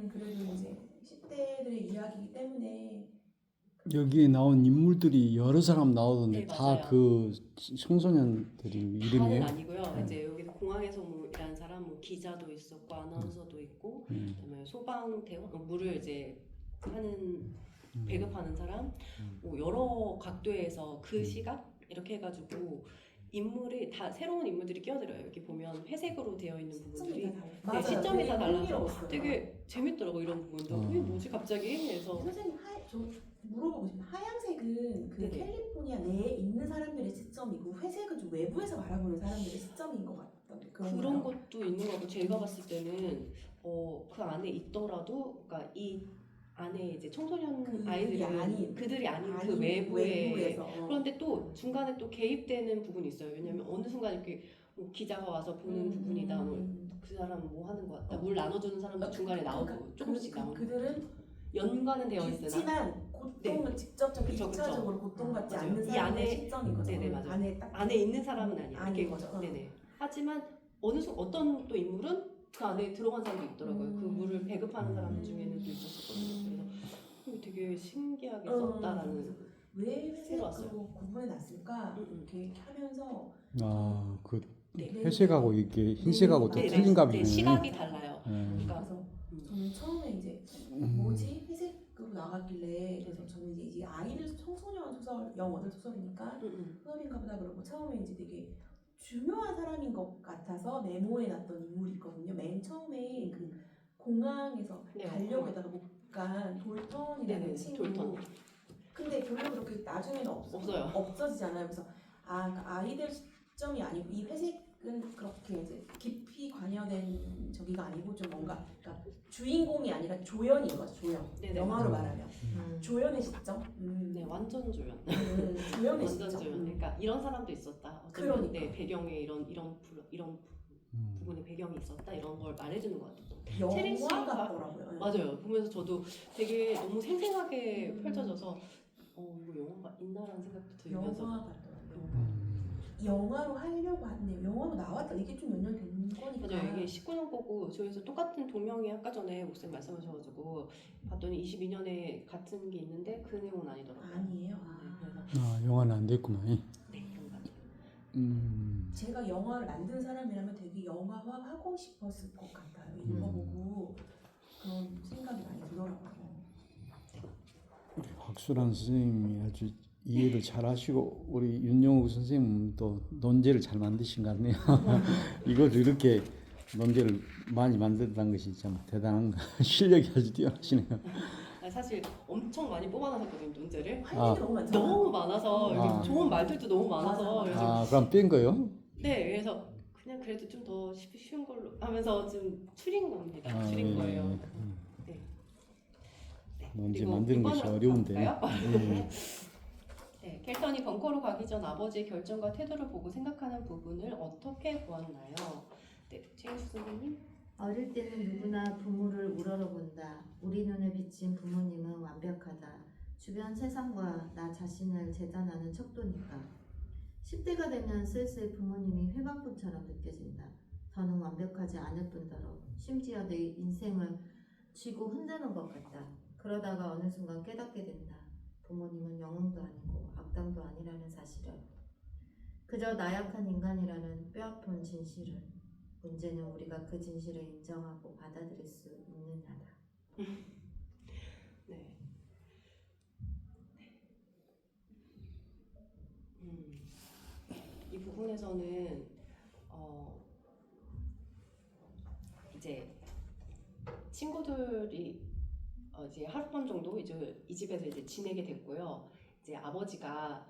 그래도 이제 10대들의 이야기이기 때문에 여기에 나온 인물들이 여러 사람 나오던데 네, 다 맞아요. 그 청소년들이 다는 이름이에요? 아니고요. 이제 여기서 공항에서 일하는 사람, 기자도 있었고 아나운서도 있고, 그다음에 소방대원, 물을 이제 하는 배급하는 사람, 여러 각도에서 그 시각 이렇게 해가지고 인물이 다 새로운 인물들이 끼어들어요. 여기 보면 회색으로 되어 있는 부분들이 시점이 다 달라서 되게 재밌더라고 이런 부분도. 이게 뭐지 갑자기? 그래서 선생님 저 물어보고 싶어요. 하얀색은 그 네네. 캘리포니아 내에 있는 사람들의 시점이고 회색은 좀 외부에서 바라보는 사람들의 시점인 것 같던데 그런 것도 있는 것 같고 제가 봤을 때는 그 안에 있더라도 그러니까 이 안에 이제 청소년 그들이 아닌 그 외부에서 그런데 또 중간에 또 개입되는 부분이 있어요. 왜냐면 어느 순간 이렇게 뭐 기자가 와서 보는 부분이다. 그 사람 뭐 하는 것 같다. 물 나눠주는 사람도 중간에 나오고 조금씩 나오고 그들은 연관은 되어 있으나 있지만 고통을 직접적으로 그쵸, 그쵸. 2차적으로 고통받지 맞아요. 않는 이 사람의 안에- 실정인 거죠. 네네, 맞아요. 안에 딱 안에 있는 사람은 아니야. 아닌 이렇게 거죠. 네네. 하지만 어떤 또 인물은 그 안에 들어간 사람도 있더라고요. 그 물을 배급하는 사람 중에는 또 있었거든요. 그래서 되게 신기하게 썼다라는. 왜 새로웠어요. 회색으로 구분해 놨을까 음. 이렇게 하면서 그 네. 회색하고 이게 흰색하고 또 네, 틀린 값이네. 시각이 달라요. 네. 그러니까 그래서 저는 처음에 이제 음. 뭐지 회색으로 나갔길래 그래서 저는 이제 아이들 청소년 소설 영어들 소설이니까 소설인가 보다 그러고 처음에 이제 되게 중요한 사람인 것 같아서 메모해 놨던 인물이 있거든요. 맨 처음에 그 공항에서 네, 달력에다가 못 간 돌턴이라는 네네, 친구. 돌턴. 근데 별로 그렇게 나중에는 없어요. 없어지잖아요. 그래서 그러니까 아이들 시점이 아니고 이 회색은 그렇게 이제 깊이 관여된 저기가 아니고 좀 뭔가 그러니까 주인공이 아니라 조연인 거죠. 조연. 네네. 영화로 말하면 음. 조연의 시점. 네, 완전 조연. 조연의 완전 시점. 조연. 그러니까 이런 사람도 있었다. 어쩌면 그러니까. 네, 배경에 이런 부분의 배경이 있었다. 이런 걸 말해주는 것 같아요. 체리 영화 씨가- 같더라고요. 네. 맞아요. 보면서 저도 되게 너무 생생하게 펼쳐져서 이거 영화가 있나라는 생각도 들면서. 영화 같더라고요. 영화로 하려고 하네요. 영화로 나왔다. 이게 좀 몇 년 된 거니까. 맞아요. 이게 19년 거고 저희서 똑같은 동명이 아까 전에 목사님 말씀하셔가지고 봤더니 22년에 같은 게 있는데 그 내용은 아니더라고요. 아니에요. 네, 그래서 영화는 안 됐구나. 네, 그런 것 같아요. 제가 영화를 만든 사람이라면 되게 영화화 하고 싶었을 것 같아요. 읽어보고 그런 생각이 많이 들더라고요. 우리 박수란 선생님이 아주 이해를 잘 하시고 우리 윤영욱 선생님도 논제를 잘 만드신 것 같네요. 이걸 이렇게 논제를 많이 만들었다는 것이 참 대단한 거. 실력이 아주 뛰어나시네요. 사실 엄청 많이 뽑아놨었거든요, 논제를. 할 얘기 너무 많잖아요. 너무 많아서 아. 좋은 말들도 너무 많아서 그래서 그럼 뺀 거요? 네, 그래서 그냥 그래도 좀 더 쉬운 걸로 하면서 좀 추린 겁니다. 추린 예. 거예요. 네. 네. 논제 그리고 만드는 것이 이번으로 어려운데. 가볼까요? 예. 네, 켈턴이 벙커로 가기 전 아버지의 결정과 태도를 보고 생각하는 부분을 어떻게 보았나요? 네, 최인수 선생님. 어릴 때는 누구나 부모를 우러러본다. 우리 눈에 비친 부모님은 완벽하다. 주변 세상과 나 자신을 재단하는 척도니까. 10대가 되면 슬슬 부모님이 회방꾼처럼 느껴진다. 더는 완벽하지 않을 뿐더러 심지어 내 인생을 쥐고 흔드는 것 같다. 그러다가 어느 순간 깨닫게 된다. 부모님은 영웅도 아니고 악당도 아니라는 사실을. 그저 나약한 인간이라는 뼈아픈 진실을. 문제는 우리가 그 진실을 인정하고 받아들일 수 있느냐다. 네. 이 부분에서는 이제 친구들이 이제 하룻밤 정도 이제 이 집에서 이제 지내게 됐고요. 이제 아버지가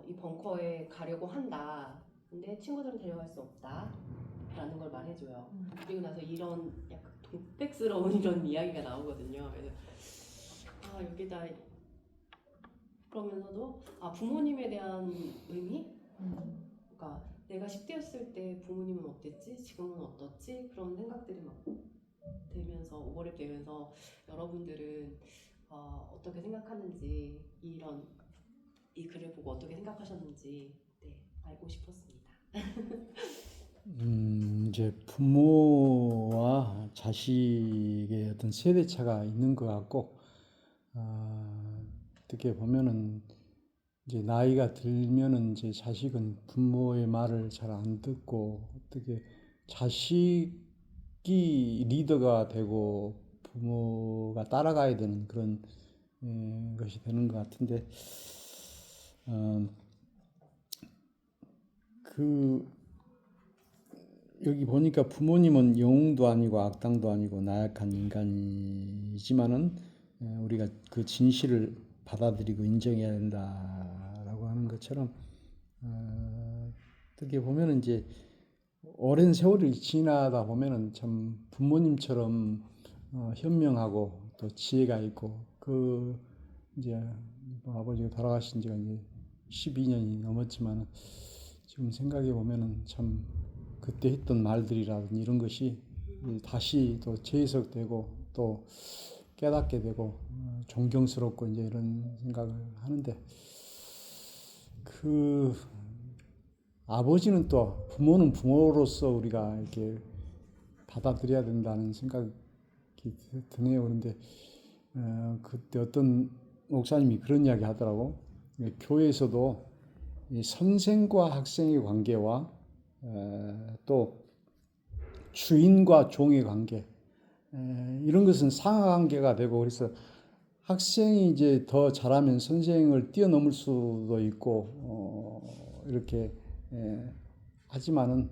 이 벙커에 가려고 한다. 근데 친구들은 데려갈 수 없다라는 걸 말해줘요. 그리고 나서 이런 약간 독백스러운 이런 이야기가 나오거든요. 그래서 여기다 그러면서도 부모님에 대한 의미? 그러니까 내가 10대였을 때 부모님은 어땠지? 지금은 어떻지? 그런 생각들이 막 들면서 오버랩 되면서 여러분들은 어떻게 생각하는지 이 글을 보고 어떻게 생각하셨는지 알고 싶었습니다. 이제 부모와 자식의 어떤 세대 차가 있는 것 같고, 어떻게 보면은 이제 나이가 들면은 이제 자식은 부모의 말을 잘 안 듣고 어떻게 자식이 리더가 되고 부모가 따라가야 되는 그런 것이 되는 것 같은데, 여기 보니까 부모님은 영웅도 아니고 악당도 아니고 나약한 인간이지만은 우리가 그 진실을 받아들이고 인정해야 된다라고 하는 것처럼 어떻게 보면은 이제 오랜 세월이 지나다 보면은 참 부모님처럼 현명하고 또 지혜가 있고 그 이제 아버지가 돌아가신 지가 이제 12년이 넘었지만 지금 생각해 보면은 참 그때 했던 말들이라든지 이런 것이 다시 또 재해석되고 또 깨닫게 되고 존경스럽고 이제 이런 생각을 하는데 그 아버지는 또 부모는 부모로서 우리가 이렇게 받아들여야 된다는 생각이 드네요. 그런데 그때 어떤 목사님이 그런 이야기 하더라고. 교회에서도 이 선생과 학생의 관계와 또 주인과 종의 관계 이런 것은 상하관계가 되고 그래서 학생이 이제 더 잘하면 선생을 뛰어넘을 수도 있고 이렇게 하지만은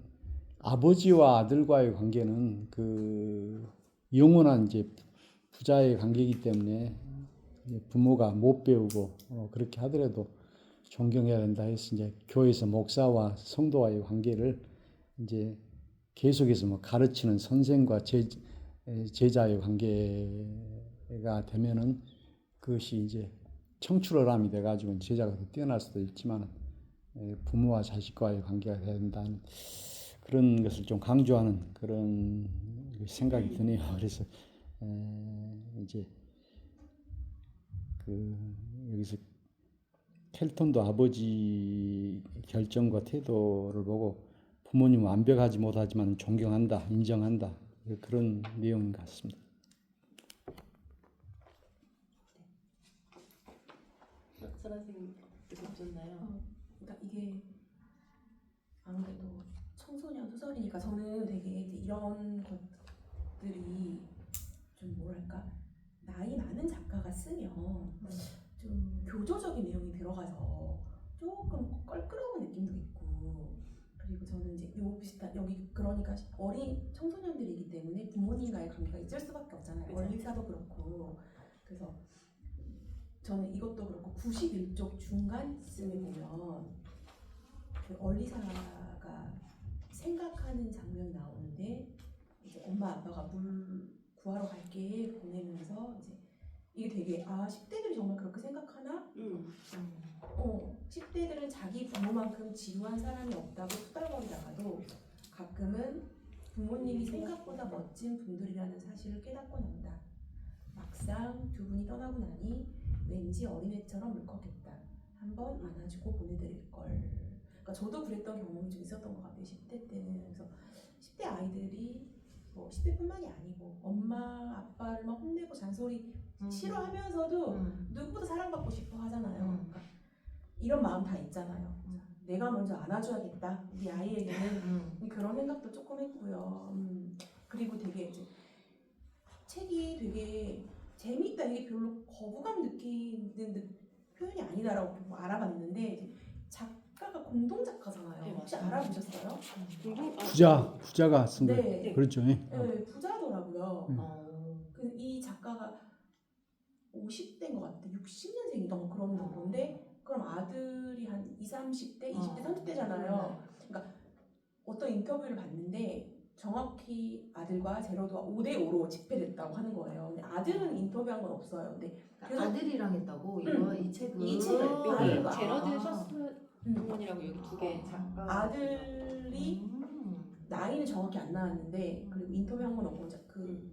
아버지와 아들과의 관계는 그 영원한 이제 부자의 관계이기 때문에 부모가 못 배우고 그렇게 하더라도 존경해야 된다 해서 이제 교회에서 목사와 성도와의 관계를 이제 계속해서 뭐 가르치는 선생과 제자의 관계가 되면은 그것이 이제 청출어람이 돼가지고 제자가 더 뛰어날 수도 있지만 부모와 자식과의 관계가 돼야 된다는 그런 것을 좀 강조하는 그런 생각이 드네요. 그래서 이제 그 여기서 켈턴도 아버지 결정과 태도를 보고 부모님은 완벽하지 못하지만 존경한다, 인정한다 그런 내용인 것 같습니다. 설아 선생님 어떠셨나요? 그러니까 이게 아무래도 청소년 소설이니까 저는 되게 이제 이런 것들이 좀 뭐랄까 나이 많은 작가가 쓰면 좀 교조적인 내용이 들어가서 조금 껄끄러운 느낌도 있고 그리고 저는 이제 요 비슷한 여기 그러니까 어린 청소년들이기 때문에 부모님과의 관계가 있을 수밖에 없잖아요. 그쵸. 원리사도 그렇고 그래서 저는 이것도 그렇고 91쪽 중간쯤에 보면 그 얼리사가 생각하는 장면이 나오는데 이제 엄마 아빠가 물 구하러 갈게 보내면서 이제 이게 되게 10대들이 정말 그렇게 생각하나? 10대들은 자기 부모만큼 지루한 사람이 없다고 투덜거리다가도 가끔은 부모님이 생각보다 멋진 분들이라는 사실을 깨닫고 난다. 막상 두 분이 떠나고 나니 왠지 어린애처럼 울컥했다. 한번 안아주고 보내드릴 걸. 그러니까 저도 그랬던 경험이 좀 있었던 것 같아요. 10대 때는. 그래서 10대 아이들이 뭐 10대뿐만이 아니고 엄마 아빠를 막 혼내고 잔소리 싫어하면서도 누구보다 사랑받고 싶어 하잖아요. 그러니까 이런 마음 다 있잖아요. 내가 먼저 안아줘야겠다. 우리 아이에게는 그런 생각도 조금 했고요. 그리고 되게 이제 책이 되게 재밌다. 이게 별로 거부감 느끼는 표현이 아니다라고 알아봤는데 이제 작가가 공동 작가잖아요. 네, 혹시 맞아요. 알아보셨어요? 부자가 쓴 거. 네. 그렇죠. 예. 네, 부자더라고요. 음. 이 작가가 50대인 것 같아. 60년생이던 뭐 그런 건데 그럼 아들이 한 20, 30대, 20대, 30대잖아요. 그러니까 어떤 인터뷰를 봤는데 정확히 아들과 제로도가 5대5로 집계됐다고 하는 거예요. 근데 아들은 인터뷰한 건 없어요. 근데 그러니까 아들이랑 했다고 이 책을 이 책을 여기 아들과- 제러드 셔스 부모님이라고 여기 두 개 작가 아들이 나이는 정확히 안 나왔는데 그리고 인터뷰한 건 없고 그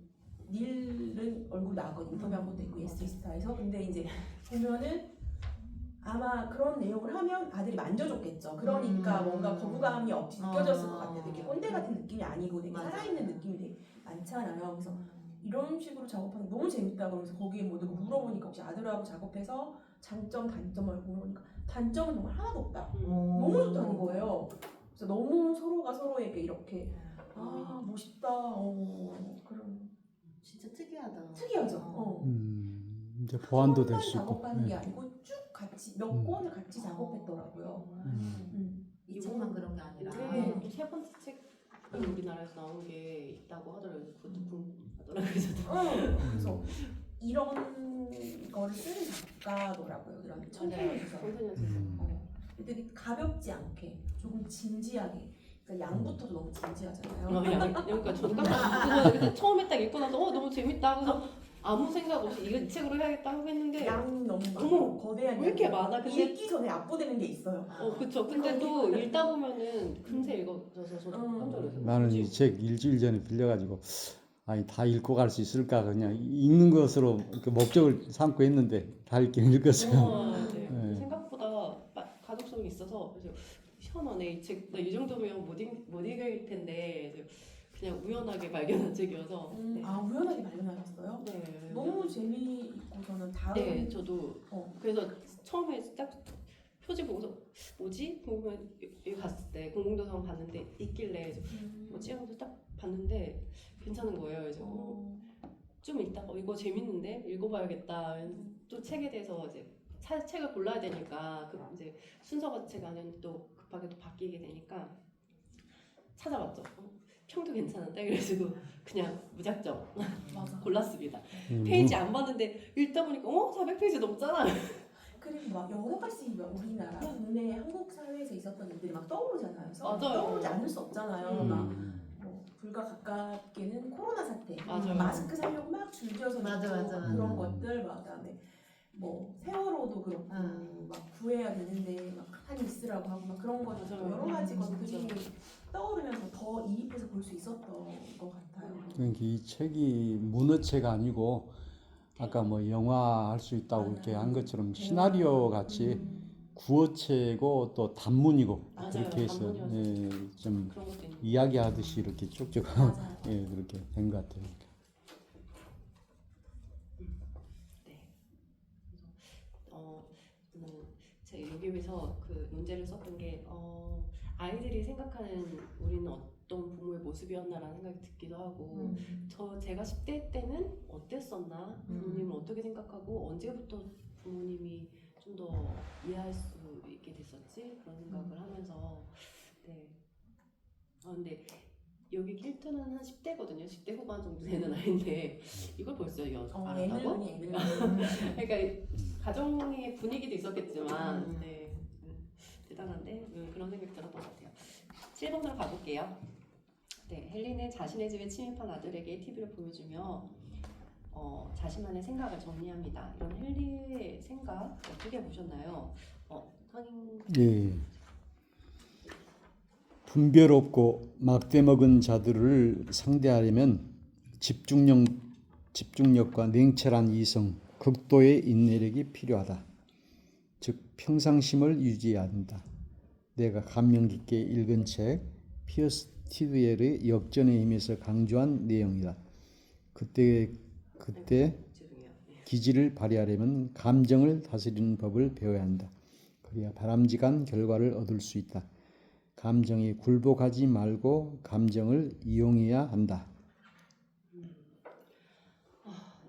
닐은 얼굴 나왔거든요. 인터뷰한 것도 있고 예스리스타에서. 근데 이제 보면은 아마 그런 내용을 하면 아들이 만져줬겠죠. 그러니까 뭔가 거부감이 없이 느껴졌을 것 같아요. 되게 꼰대 같은 느낌이 아니고 되게 맞아. 살아있는 느낌이 되게 많잖아요. 그래서 이런 식으로 작업하는 게 너무 재밌다 그러면서 거기에 뭐 누가 물어보니까 혹시 아들하고 작업해서 장점 단점을 물어보니까 단점은 정말 하나도 없다. 너무 좋다는 거예요. 그래서 너무 서로가 서로에게 이렇게 멋있다. 그런 진짜 특이하다. 특이하죠. 이제 보완도 될 만 수 있고. 작업하는 게 예. 아니고 쭉 같이 몇 권을 같이 작업했더라고요. 이 책만 그런 게 아니라 올해 또세 번째 책이 우리나라에서 나온 게 있다고 하더라고요. 그것도 궁금하더라고요. 그래서 이런 거를 쓰는 작가더라고요. 이런 청소년 소설. 청소년 소설. 되게 가볍지 않게 조금 진지하게. 그러니까 양부터도 너무 진지하잖아요. 그러니까 저도 깜짝 놀랐어요. 처음에 딱 읽고 나서 너무 재밌다. 그래서 아무 생각 없이 이 책으로 해야겠다 하고 했는데 양 너무 어머, 많고 거대한 왜 이렇게 양이 많아? 근데 읽기 전에 압도되는 게 있어요. 그쵸. 근데 또 읽다 보면은 금세 읽어져서 저도 깜짝 놀랐어요. 나는 이 책 일주일 전에 빌려가지고 아니 다 읽고 갈 수 있을까 그냥 읽는 것으로 그 목적을 삼고 했는데 다 읽긴 읽었어요. 네. 네. 생각보다 가독성이 있어서 그래서 시원하네 이 책. 나 이 정도면 못 읽을 텐데 그래서 그냥 우연하게 발견한 책이어서. 네. 아 우연하게 발견하셨어요? 네. 너무 재미있고 저는 다음 네, 저도 그래서 처음에 딱 표지 보고서 뭐지? 궁금해 여기 갔을 때 공공도서관 봤는데 있길래 뭐지? 하면서 딱 봤는데 괜찮은 거예요. 그래서 좀 읽다가 이거 재밌는데 읽어봐야겠다. 또 책에 대해서 이제 책을 골라야 되니까 그 이제 순서가 제가 아니면 또 급하게 또 바뀌게 되니까 찾아봤죠. 평도 괜찮은데 그래가지고 그냥 무작정 맞아. 골랐습니다. 페이지 안 봤는데 읽다 보니까 400페이지 넘잖아. 그리고 막 여러 가지 막 우리나라 국내 한국 사회에서 있었던 일들이 막 떠오르잖아요. 그래서 맞아요. 떠오르지 않을 수 없잖아요. 음. 막 뭐 불과 가깝게는 코로나 사태, 맞아요. 마스크 살려고 막 줄지어서 맞아. 그런 것들, 막 그다음에 뭐 세월호도 그렇고 막 구해야 되는데 막 가만히 있으라고 하고 막 그런 것들 맞아요. 여러 가지 것들이 진짜. 떠오르면서 더 이입해서 볼 수 있었던 것 같아요. 그러니까 이 책이 문어책 아니고 아까 뭐 영화 할 수 있다고 이렇게 한 것처럼 시나리오 같이 구어체고 또 단문이고 맞아요. 그렇게 해서 단문이어서. 예, 좀 그런 것도 있는. 이야기하듯이 이렇게 쭉쭉 맞아요. 예, 그렇게 된 것 같아요. 네. 그래서 제가 여기에서 그 문제를 썼던 게 아이들이 생각하는 우리는 어떤 부모의 모습이었나라는 생각이 듣기도 하고 제가 10대 때는 어땠었나 부모님은 어떻게 생각하고 언제부터 부모님이 좀 더 이해할 수 있게 됐었지 그런 생각을 하면서 네. 근데 여기 킬트는 한 10대거든요. 10대 후반 정도 되는 아이인데 이걸 벌써 알았다고? 애늙은이. 그러니까 가정의 분위기도 있었겠지만 네, 대단한데 그런 생각이 들었던 것 같아요. 7번으로 가볼게요. 네, 헬리는 자신의 집에 침입한 아들에게 TV를 보여주며 자신만의 생각을 정리합니다. 이런 헬리의 생각 어떻게 보셨나요? 상인 예. 분별 없고 막대 먹은 자들을 상대하려면 집중력과 냉철한 이성, 극도의 인내력이 필요하다. 즉 평상심을 유지해야 한다. 내가 감명 깊게 읽은 책 피어스 티드웰의 역전의 힘에서 강조한 내용이다. 그때 죄송해요. 기질을 발휘하려면 감정을 다스리는 법을 배워야 한다. 그래야 바람직한 결과를 얻을 수 있다. 감정에 굴복하지 말고 감정을 이용해야 한다.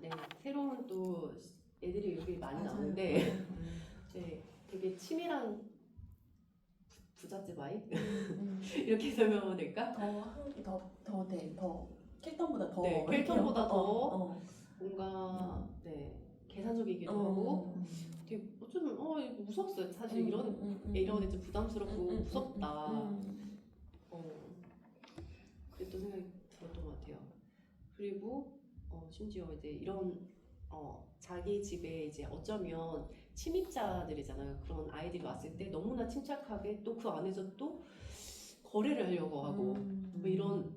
네, 새로운 또 애들이 여기 많이 나오는데 네, 되게 치밀한 부잣집 아이 이렇게 설명하면 될까? 더 켈턴보다 더 네, 켈턴보다 더 어. 뭔가 네 계산적이기도 하고 되게 어쩌면 이거 무섭어요. 사실 이런 애 좀 부담스럽고 무섭다. 그랬던 생각이 들었던 것 같아요. 그리고 심지어 이제 이런 자기 집에 이제 어쩌면 침입자들이잖아요. 그런 아이들이 왔을 때 너무나 침착하게 또 그 안에서 또 거래를 하려고 하고 뭐 이런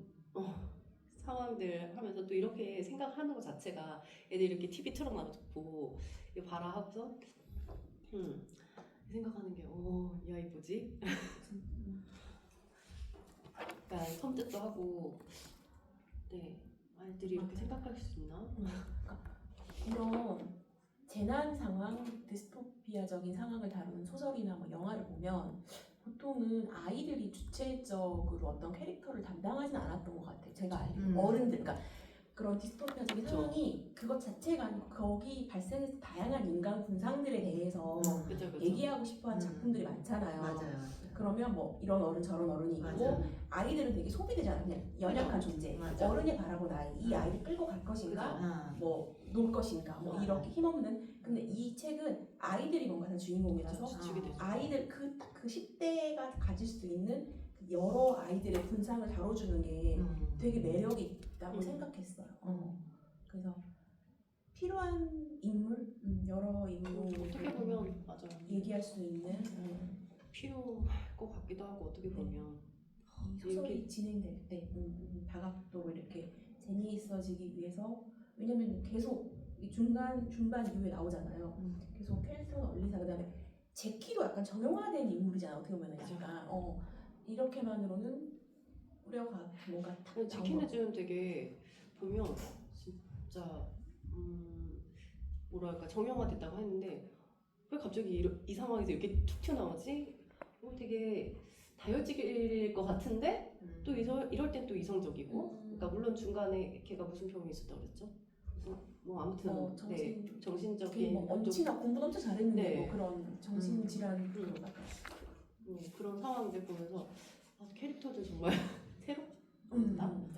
상황들 하면서 또 이렇게 생각하는 것 자체가 애들이 이렇게 TV 틀어놔놓고 이거 봐라 하고서 생각하는 게 야 이 뭐지? 약간 섬뜩도 하고 네 아이들이 이렇게 생각할 수 있나? 이런 재난 상황, 디스토피아적인 상황을 다루는 소설이나 뭐 영화를 보면 보통은 아이들이 주체적으로 어떤 캐릭터를 담당하진 않았던 것 같아요. 제가 알기로 어른들, 그러니까 그런 디스토피아적인 그쵸. 상황이 그것 자체가 아니고 거기 발생해서 다양한 인간 군상들에 대해서 그죠. 얘기하고 싶어하는 작품들이 많잖아요. 맞아요. 그러면 뭐 이런 어른 저런 어른이 있고 맞아요. 아이들은 되게 소비되잖아요. 그냥 연약한 존재. 맞아. 어른이 바라본 아이, 이 아이를 끌고 갈 것인가? 그죠. 뭐 놀 것인가? 뭐 맞아. 이렇게 힘없는. 근데 이 책은 아이들이 뭔가 다 주인공이라서 주게 되죠. 아이들 그 10대가 가질 수 있는 그 여러 아이들의 군상을 다뤄주는 게 되게 매력이 있다고 생각했어요. 그래서 필요한 인물, 여러 인물 어떻게 보면 맞아요. 얘기할 수 있는 필요할 것 같기도 하고 어떻게 보면 이 소설이 진행될 때 다각도로 이렇게 재미있어지기 위해서 왜냐면 계속 이 중반 이후에 나오잖아요. 계속 캐릭터는 얼리사 그다음에 제키도 약간 정형화된 인물이잖아 어떻게 보면 약간 이렇게만으로는 우려가 뭔가 탁 나온 제키는 거. 지금 되게 보면 진짜 뭐랄까 정형화됐다고 했는데 왜 갑자기 이 상황에서 이렇게 툭 튀어나오지? 되게 다혈질일 것 같은데 또 이럴 땐 또 이성적이고 그러니까 물론 중간에 걔가 무슨 병이 있었다고 그랬죠? 뭐 아무튼 정신적인 뭐 엄청 공부도 엄청 잘했는데 네. 뭐 그런 정신질환 그런 상황들 보면서 캐릭터들 정말 새롭다.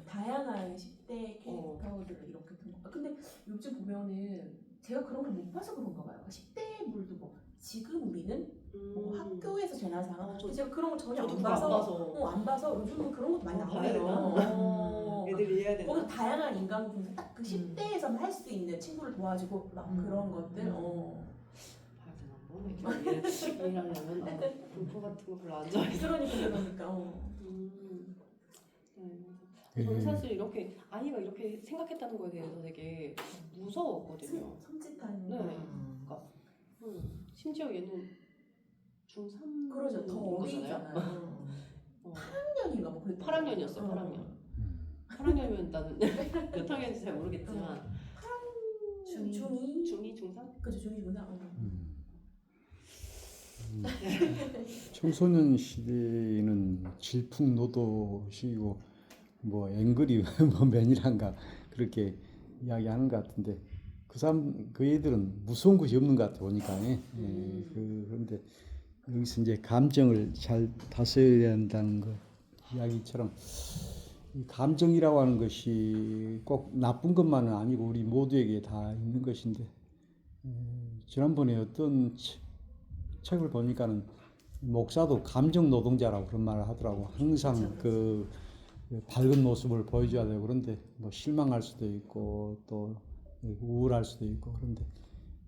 다양한 10대 캐릭터들을 이렇게 둔 거. 근데 요즘 보면은 제가 그런 걸 못 봐서 그런가 봐요. 10대물도 뭐 지금 우리는 뭐 학교에서 재나상 제가 그런 걸 전혀 저도 안 그거 안 봐서 봐서 안 봐서 요즘은 그런 것도 많이 봐야 나오네요. 되나? 애들이 이해해야 되나? 거기서 다양한 인간 분석 딱그 10대에서만 할 수 있는 친구를 도와주고 막 그런 것들 봐야 되나? 뭐 이렇게 일하려면 공포 같은 거 별로 안 좋아해서 그러니까 저는 사실 이렇게 아이가 이렇게 생각했다는 거에 대해서 되게 무서웠거든요. 섬찟한 네. 그러니까 심지어 얘는 중3 그러죠. 더 어리잖아요. 8학년인가 뭐 그랬던 8학년이었어요. 8학년. 8학년이면 나는 몇 학년인지 잘 모르겠지만 중2? 중2, 중3? 그죠 중2, 중3 청소년 시대에는 질풍노도시고 뭐 앵그리 뭐 맨이란가 그렇게 이야기하는 것 같은데 그 애들은 무서운 것이 없는 것 같아 보니까 그런데 여기서 이제 감정을 잘 다스려야 한다는 거 이야기처럼 이 감정이라고 하는 것이 꼭 나쁜 것만은 아니고 우리 모두에게 다 있는 것인데 지난번에 어떤 책을 보니까는 목사도 감정 노동자라고 그런 말을 하더라고. 항상 그 밝은 모습을 보여줘야 되고 그런데 뭐 실망할 수도 있고 또 우울할 수도 있고 그런데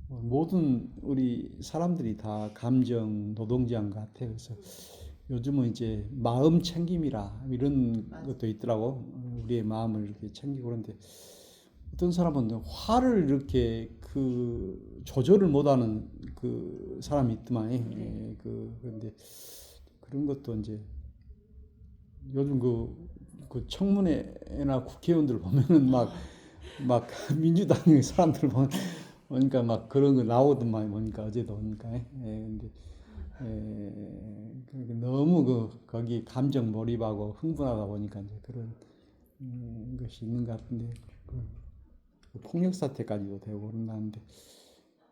모든 우리 사람들이 다 감정 노동자인 것 같아요. 그래서 요즘은 이제 마음 챙김이라 이런 것도 있더라고. 우리의 마음을 이렇게 챙기고 그런데 어떤 사람은 화를 이렇게 그 조절을 못하는 그 사람이 있더만. 그런데 그런 것도 이제 요즘 그 청문회나 국회의원들 보면은 막 민주당 사람들 보니까 막 그런 거 나오더만 보니까 어제도 보니까 근데 그러니까 너무 거기 감정 몰입하고 흥분하다 보니까 이제 그런 것이 있는 것 같은데 그 폭력 사태까지도 되고 그런다는데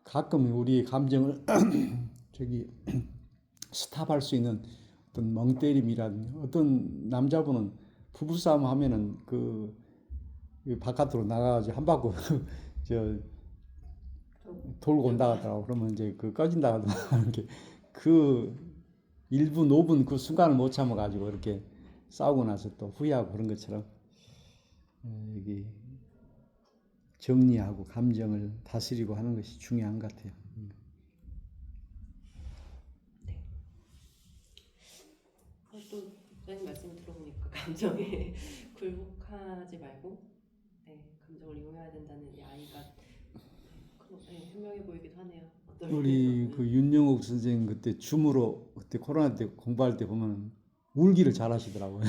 가끔 우리의 감정을 저기 스탑할 수 있는 어떤 멍때림이라든지 어떤 남자분은 부부싸움 하면은 그 바깥으로 나가가지고 한 바퀴 저 돌고 온다 하더라고. 그러면 이제 그 꺼진다 하더라고. 그 1분, 5분 그 순간을 못 참아가지고 이렇게 싸우고 나서 또 후회하고 그런 것처럼 여기 정리하고 감정을 다스리고 하는 것이 중요한 것 같아요. 또 선생님 말씀 들어보니까 감정에 굴복하지 말고 감정을 이용해야 된다는 이 아이가 현명해 보이기도 하네요. 우리 그 윤영옥 선생님 그때 줌으로 그때 코로나 때 공부할 때 보면 울기를 잘하시더라고요.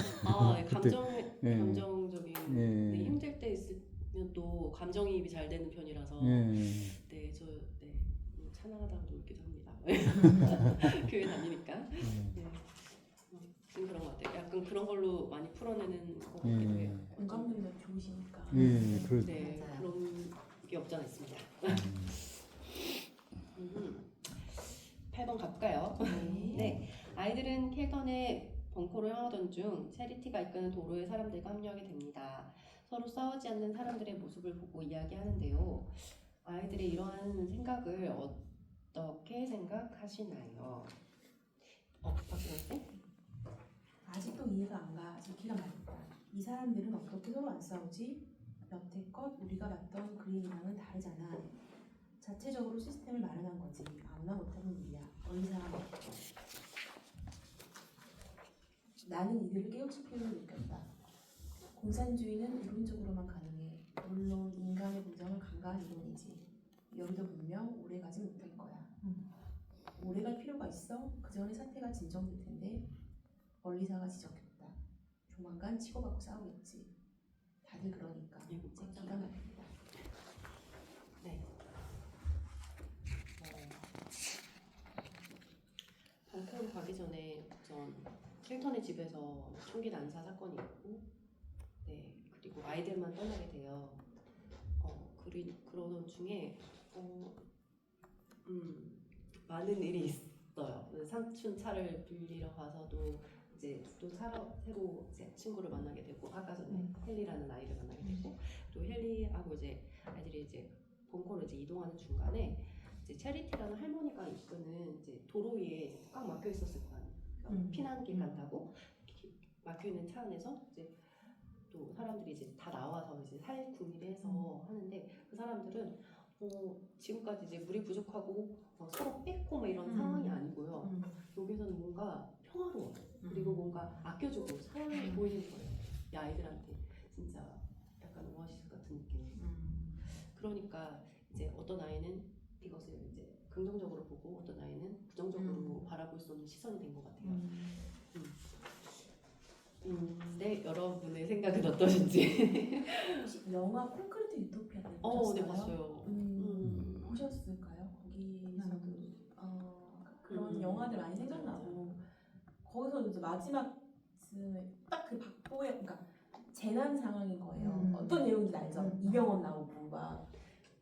감정적인 힘들 때 있으면 또 감정이입이 잘 되는 편이라서 찬양하다가도 울기도 합니다. 교회 다니니까. 좀 그런 것 같아요. 약간 그런 걸로 많이 풀어내는 것 같기도 해요. 공감 능력 좋으시니까. 그런 게 없지 않아 있습니다. 8번 가볼까요? 네. 아이들은 켈턴의 벙커로 향하던 중 체리티가 이끄는 도로에 사람들과 합류하게 됩니다. 서로 싸우지 않는 사람들의 모습을 보고 이야기하는데요. 아이들의 이러한 생각을 어떻게 생각하시나요? 박진영 씨? 아직도 이해가 안 가. 제키가 말했다. 이 사람들은 어떻게 서로 안 싸우지? 여태껏 우리가 봤던 그림이랑은 다르잖아. 자체적으로 시스템을 마련한 거지. 아무나 못하는 일이야. 어느 사람 없고. 나는 이들을 깨우칠 필요를 느꼈다. 공산주의는 이론적으로만 가능해. 물론 인간의 보장은 간과한 이론이지. 여기도 분명 오래가지 못할 거야. 오래갈 필요가 있어. 그 전에 사태가 진정될 텐데 멀리사가 지적했다. 조만간 치고받고 싸우겠지. 다들 그러니까 이제 기가 막힙니다. 네. 방콕 가기 전에 전 힐턴의 집에서 총기 난사 사건이 있고, 네, 그리고 아이들만 떠나게 돼요. 그러던 중에 많은 일이 있어요. 삼촌 차를 빌리러 가서도 이제 또 새로 이제 친구를 만나게 되고, 아까 전에 헨리라는 아이를 만나게 되고, 또 헨리하고 이제 아이들이 이제 벙커로 이제 이동하는 중간에 이제 체리티라는 할머니가 이끄는 이제 도로 위에 꽉 막혀 있었을 거 아니에요. 그러니까 피난길 간다고 막혀 있는 차 안에서 이제 또 사람들이 이제 다 나와서 이제 살궁리해서 하는데, 그 사람들은 지금까지 이제 물이 부족하고 서로 뺏고 뭐 이런 상황이 아니고요. 여기서는 뭔가 평화로워. 그리고 뭔가 아껴주고 사랑이 보이는 거예요. 이 아이들한테 진짜 약간 오아시스 같은 느낌. 그러니까 이제 어떤 아이는 이것을 이제 긍정적으로 보고 어떤 아이는 부정적으로 바라볼 수 없는 시선이 된 것 같아요. 네, 여러분의 생각은 어떠신지? 혹시 영화 콘크리트 유토피아를 네, 보셨어요? 봤어요. 보셨을까요? 거기서도 그런 음. 영화들 많이 생각나고, 거기서 이제 마지막 딱 그 박보의, 그러니까 재난 상황인 거예요. 어떤 내용인지 알죠? 이병헌 나오고 막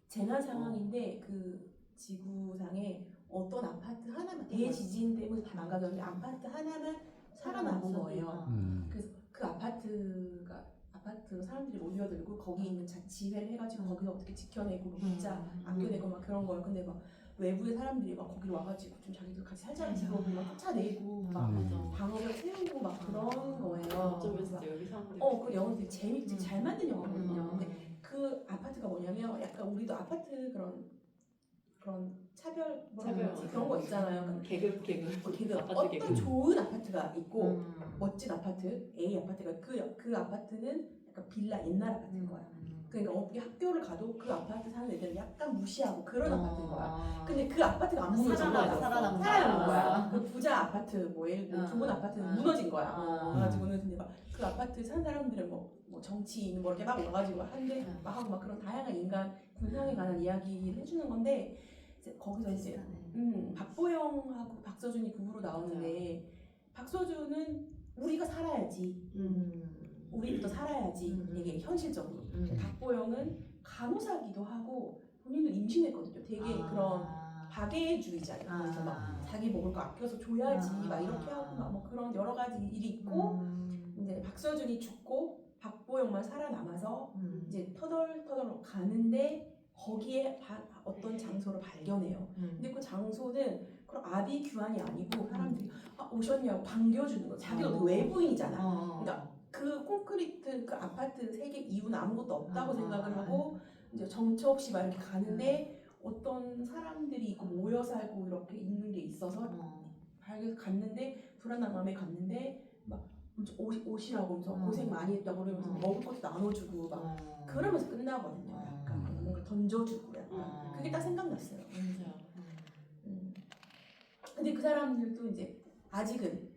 재난 상황인데 그 지구상에 어떤 아파트 하나만, 대지진 때문에 다 망가졌는데 아파트 하나만 살아남은 거예요. 그래서 그 아파트로 사람들이 몰려들고 거기 있는 지회를 해가지고 거기서 어떻게 지켜내고 뭐 문자 안겨내고 막 그런 거예요. 근데 막 외부의 사람들이 막 거기로 와가지고 좀 자기들 같이 살자는 식으로 막 쫓아내고 막 방어를 세우고 막 그런 거예요. 어쩌면 진짜 여기 사람들이 그 영화 되게 재밌지, 잘 만든 영화거든요. 근데 그 아파트가 뭐냐면 약간 우리도 아파트 그런 차별 그런 거 있잖아요. 계급 아파트 어떤 계급. 좋은 아파트가 있고 멋진 아파트 A 아파트가 그 아파트는 약간 빌라 옛날 아파트인 거야. 그러니까 어떻게 학교를 가도 그 아파트 사는 애들은 약간 무시하고 그런 아파트인 거야. 근데 그 아파트가 안 무너진 거야. 살아남은 거야. 그 부자 아파트 뭐 예를 들어 좋은 아파트는 무너진 거야. 그래가지고는 근데 막 그 아파트 사는 사람들은 뭐 정치인 뭐 이렇게 막 와가지고 한데 막 하고 막 그런 다양한 인간 군상에 관한 이야기를 해주는 건데, 이제 거기서 이제 박보영하고 박서준이 부부로 나오는데, 박서준은 우리가 살아야지, 우리도 살아야지, 되게 현실적으로. 박보영은 간호사기도 하고 본인도 임신했거든요. 되게 그런 박애주의자예요. 그래서 막 자기 먹을 거 아껴서 줘야지 막 이렇게 하고 막 뭐 그런 여러 가지 일이 있고, 이제 박서준이 죽고 박보영만 살아남아서 이제 터덜터덜 가는데 거기에 어떤 장소를 발견해요. 근데 그 장소는 그런 아비규환이 아니고 사람들이 오셨냐고 반겨주는 거. 자기도 외부인이잖아. 그러니까 그 콘크리트 그 아파트 세계 이후는 아무것도 없다고 생각을 하고 이제 정처 없이 막 이렇게 가는데 어떤 사람들이 있고 모여 살고 이렇게 있는 게 있어서 갔는데 불안한 마음에 갔는데 막 오시라고 하면서 고생 많이 했다고 그러면서 먹을 것도 나눠주고 막 그러면서 끝나거든요. 약간 뭔가 던져주고 약간 그게 딱 생각났어요. 근데 그 사람들도 이제 아직은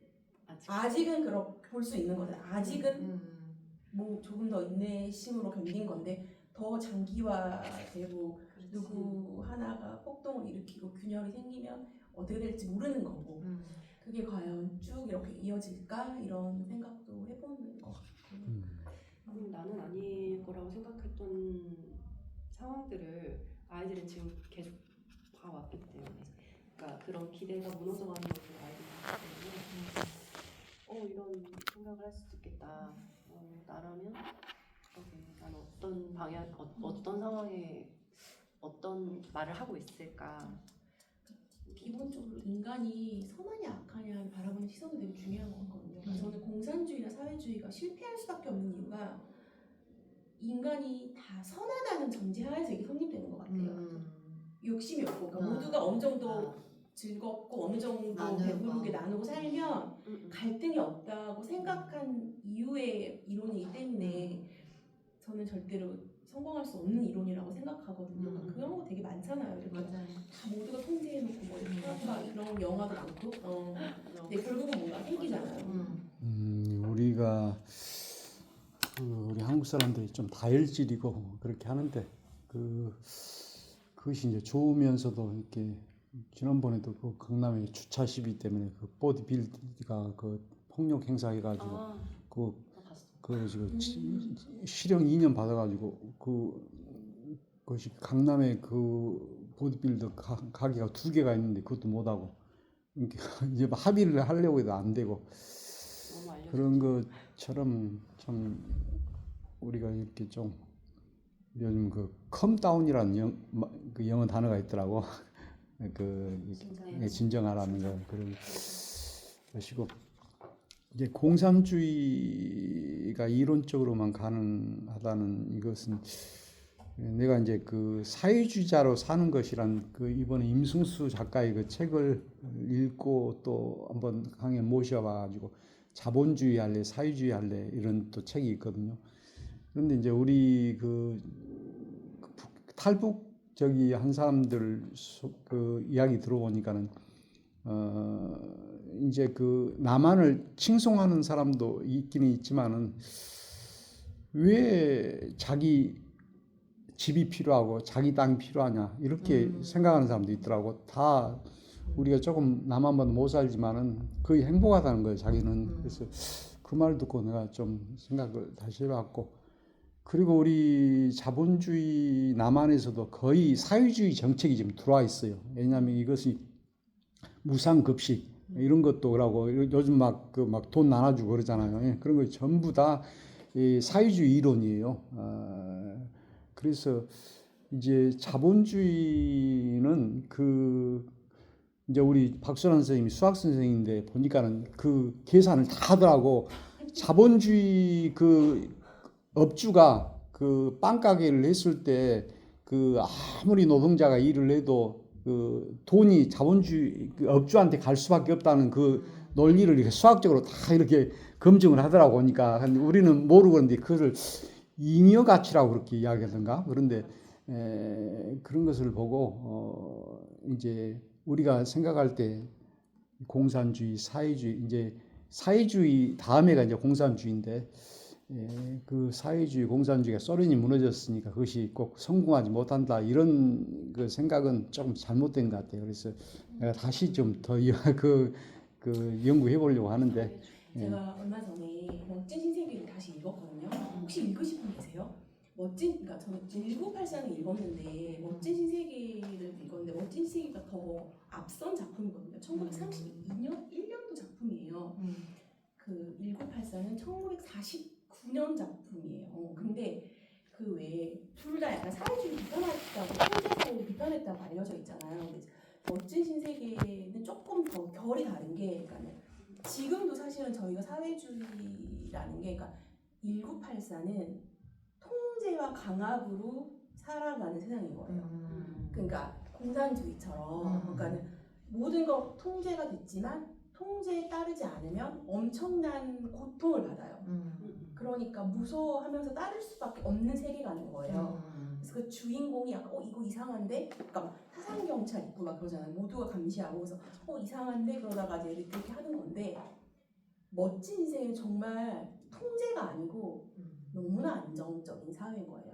그렇게 볼 수 있는 거잖아요. 아직은 뭐 조금 더 인내심으로 견딘 건데 더 장기화되고 누구 하나가 폭동을 일으키고 균열이 생기면 어떻게 될지 모르는 거고, 그게 과연 쭉 이렇게 이어질까 이런 생각도 해보는 것 같고. 나는 아닐 거라고 생각했던 상황들을 아이들은 지금 계속 봐왔기 때문에, 그러니까 그런 기대가 무너져가는 것을 아이들이 봤기 때문에 이런 생각을 할 수도 있겠다. 나라면 난 어떤 방향, 어떤 상황에 어떤 말을 하고 있을까. 기본적으로 인간이 선하냐 악하냐 바라보는 시선도 되게 중요한 것 같거든요. 저는 공산주의나 사회주의가 실패할 수밖에 없는 이유가 인간이 다 선하다는 전제하에서 이게 성립되는 것 같아요. 욕심이 없고, 그러니까 모두가 어느 정도 즐겁고 어느 정도 배부르게 나누고 살면 갈등이 없다고 생각한 이유의 이론이기 때문에 저는 절대로 성공할 수 없는 이론이라고 생각하거든요. 그러니까 그런 거 되게 많잖아요. 이렇게 맞아요. 다 모두가 통제해놓고 뭐 이렇게 하니까 그런 영화도 많고. 근데 결국은 뭔가 생기잖아요. 우리가 우리 한국 사람들이 좀 다혈질이고 그렇게 하는데 그것이 이제 좋으면서도 이렇게 지난번에도 그 강남에 주차 시비 때문에 그 보디빌더가 그 폭력 행사해가지고 그 봤어. 지금 실형 2년 받아가지고 그것이 강남에 그 보디빌더 가게가 2개가 있는데 그것도 못하고 이제 합의를 하려고 해도 안 되고 너무 알려져. 그런 것처럼 참 우리가 이렇게 좀 요즘 그 컴다운이라는 그 영어 단어가 있더라고. 진정하라는 거 그런 것이고 이제 공산주의가 이론적으로만 가능하다는 이것은 내가 이제 그 사회주의자로 사는 것이란 그 이번에 임승수 작가의 그 책을 읽고 또 한번 강에 모셔봐가지고 자본주의 할래 사회주의 할래 이런 또 책이 있거든요. 그런데 이제 우리 그 탈북 저기 한 사람들 그 이야기 들어보니까는 이제 그 남한을 칭송하는 사람도 있기는 있지만은 왜 자기 집이 필요하고 자기 땅이 필요하냐 이렇게 생각하는 사람도 있더라고. 다 우리가 조금 남한보다 못 살지만은 거의 행복하다는 거예요 자기는. 그래서 그 말 듣고 내가 좀 생각을 다시 해봤고, 그리고 우리 자본주의 남한에서도 거의 사회주의 정책이 지금 들어와 있어요. 왜냐하면 이것이 무상급식 이런 것도 그러고 요즘 막 돈 나눠주고 그러잖아요. 그런 거 전부 다 사회주의 이론이에요. 그래서 이제 자본주의는 이제 우리 박순환 선생님이 수학 선생님인데 보니까는 그 계산을 다 하더라고. 자본주의 그 업주가 그 빵가게를 했을 때 그 아무리 노동자가 일을 해도 그 돈이 자본주의 그 업주한테 갈 수밖에 없다는 그 논리를 이렇게 수학적으로 다 이렇게 검증을 하더라고. 보니까 우리는 모르고 있는데 그걸 잉여 가치라고 그렇게 이야기하던가. 그런데 그런 것을 보고 이제 우리가 생각할 때 공산주의, 사회주의, 이제 사회주의 다음에가 이제 공산주의인데 그 사회주의, 공산주의가 소련이 무너졌으니까 그것이 꼭 성공하지 못한다 이런 그 생각은 조금 잘못된 것 같아요. 그래서 내가 다시 좀 더 그 연구해 보려고 하는데 제가 얼마 전에 멋진 신세계를 다시 읽었거든요. 혹시 읽으신 분 계세요? 그러니까 저는 1984는 읽었는데 멋진 신세계를 읽었는데 멋진 신세계가 더 앞선 작품이거든요. 1932년 1년도 작품이에요. 그 1984는 1949년 작품이에요. 근데 그 외에 둘 다 약간 사회주의 비판했다고 통제사회를 비판했다고 알려져 있잖아요. 근데 멋진 신세계는 조금 더 결이 다른 게, 그러니까 지금도 사실은 저희가 사회주의라는 게, 그러니까 1984는 통제와 강압으로 살아가는 세상인 거예요. 그러니까 공산주의처럼, 그러니까 모든 거 통제가 됐지만 통제에 따르지 않으면 엄청난 고통을 받아요. 그러니까 무서워하면서 따를 수밖에 없는 세계관인 거예요. 그래서 그 주인공이 약간 이거 이상한데? 그러니까 사상 경찰 있고 막 그러잖아요. 모두가 감시하고 그래서 이상한데 그러다가 이제 이렇게 하는 건데, 멋진 인생은 정말 통제가 아니고 너무나 안정적인 사회인 거예요.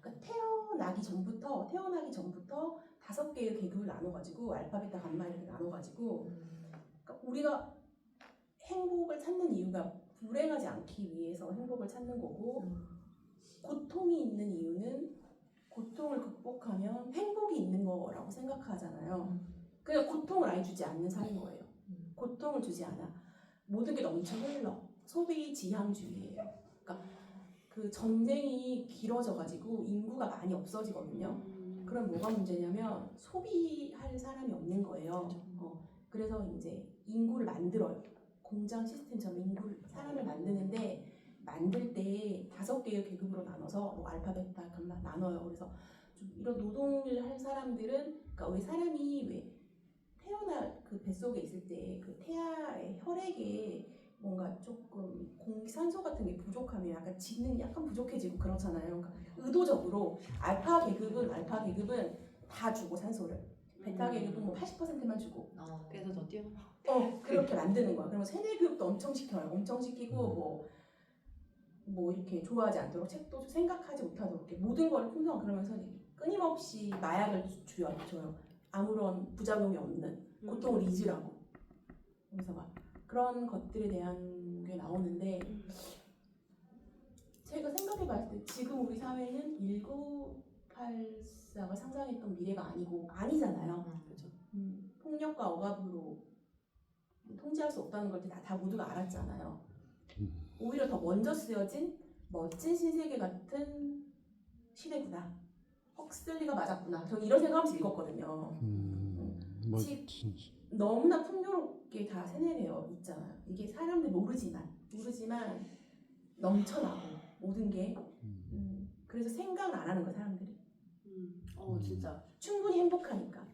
그러니까 태어나기 전부터 5개의 계급을 나눠가지고 알파벳과 감마 이렇게 나눠가지고, 그러니까 우리가 행복을 찾는 이유가 불행하지 않기 위해서 행복을 찾는 거고, 고통이 있는 이유는 고통을 극복하면 행복이 있는 거라고 생각하잖아요. 그냥 고통을 아예 주지 않는 삶인 거예요. 고통을 주지 않아. 모든 게 넘쳐 흘러. 소비 지향주의예요. 그러니까 그 전쟁이 길어져가지고 인구가 많이 없어지거든요. 그럼 뭐가 문제냐면 소비할 사람이 없는 거예요. 그래서 이제 인구를 만들어요. 공장 시스템처럼 사람을 만드는데, 만들 때 5개의 계급으로 나눠서 뭐 알파, 베타, 감마 나눠요. 그래서 좀 이런 노동을 할 사람들은, 그러니까 왜 사람이 왜 태어나 그 뱃속에 있을 때 그 태아의 혈액에 뭔가 조금 산소 같은 게 부족하면 약간 지능이 약간 부족해지고 그렇잖아요. 그러니까 의도적으로 알파 계급은 다 주고 산소를, 베타 계급은 뭐 80%만 주고 그래서 더 뛰어. 그렇게 만드는 거야. 그러면 세뇌 교육도 엄청 시켜요. 엄청 시키고 뭐 이렇게 좋아하지 않도록 책도 생각하지 못하도록 이렇게 모든 걸 풍성 그러면서 끊임없이 마약을 줘요. 아무런 부작용이 없는 고통을 잊으라고. 그래서 막 그런 것들에 대한 게 나오는데 제가 생각해봤을 때 지금 우리 사회는 1984가 상상했던 미래가 아니잖아요. 그죠. 폭력과 억압으로 통제할 수 없다는 걸 다 모두가 알았잖아요. 오히려 더 먼저 쓰여진 멋진 신세계 같은 시대구나. 헉슬리가 맞았구나. 저는 이런 생각하면서 읽었거든요. 멋진. 너무나 풍요롭게 다 세뇌되어 있잖아요. 이게 사람들 모르지만 넘쳐나고 모든 게 그래서 생각을 안 하는 거야 사람들이. 진짜. 충분히 행복하니까.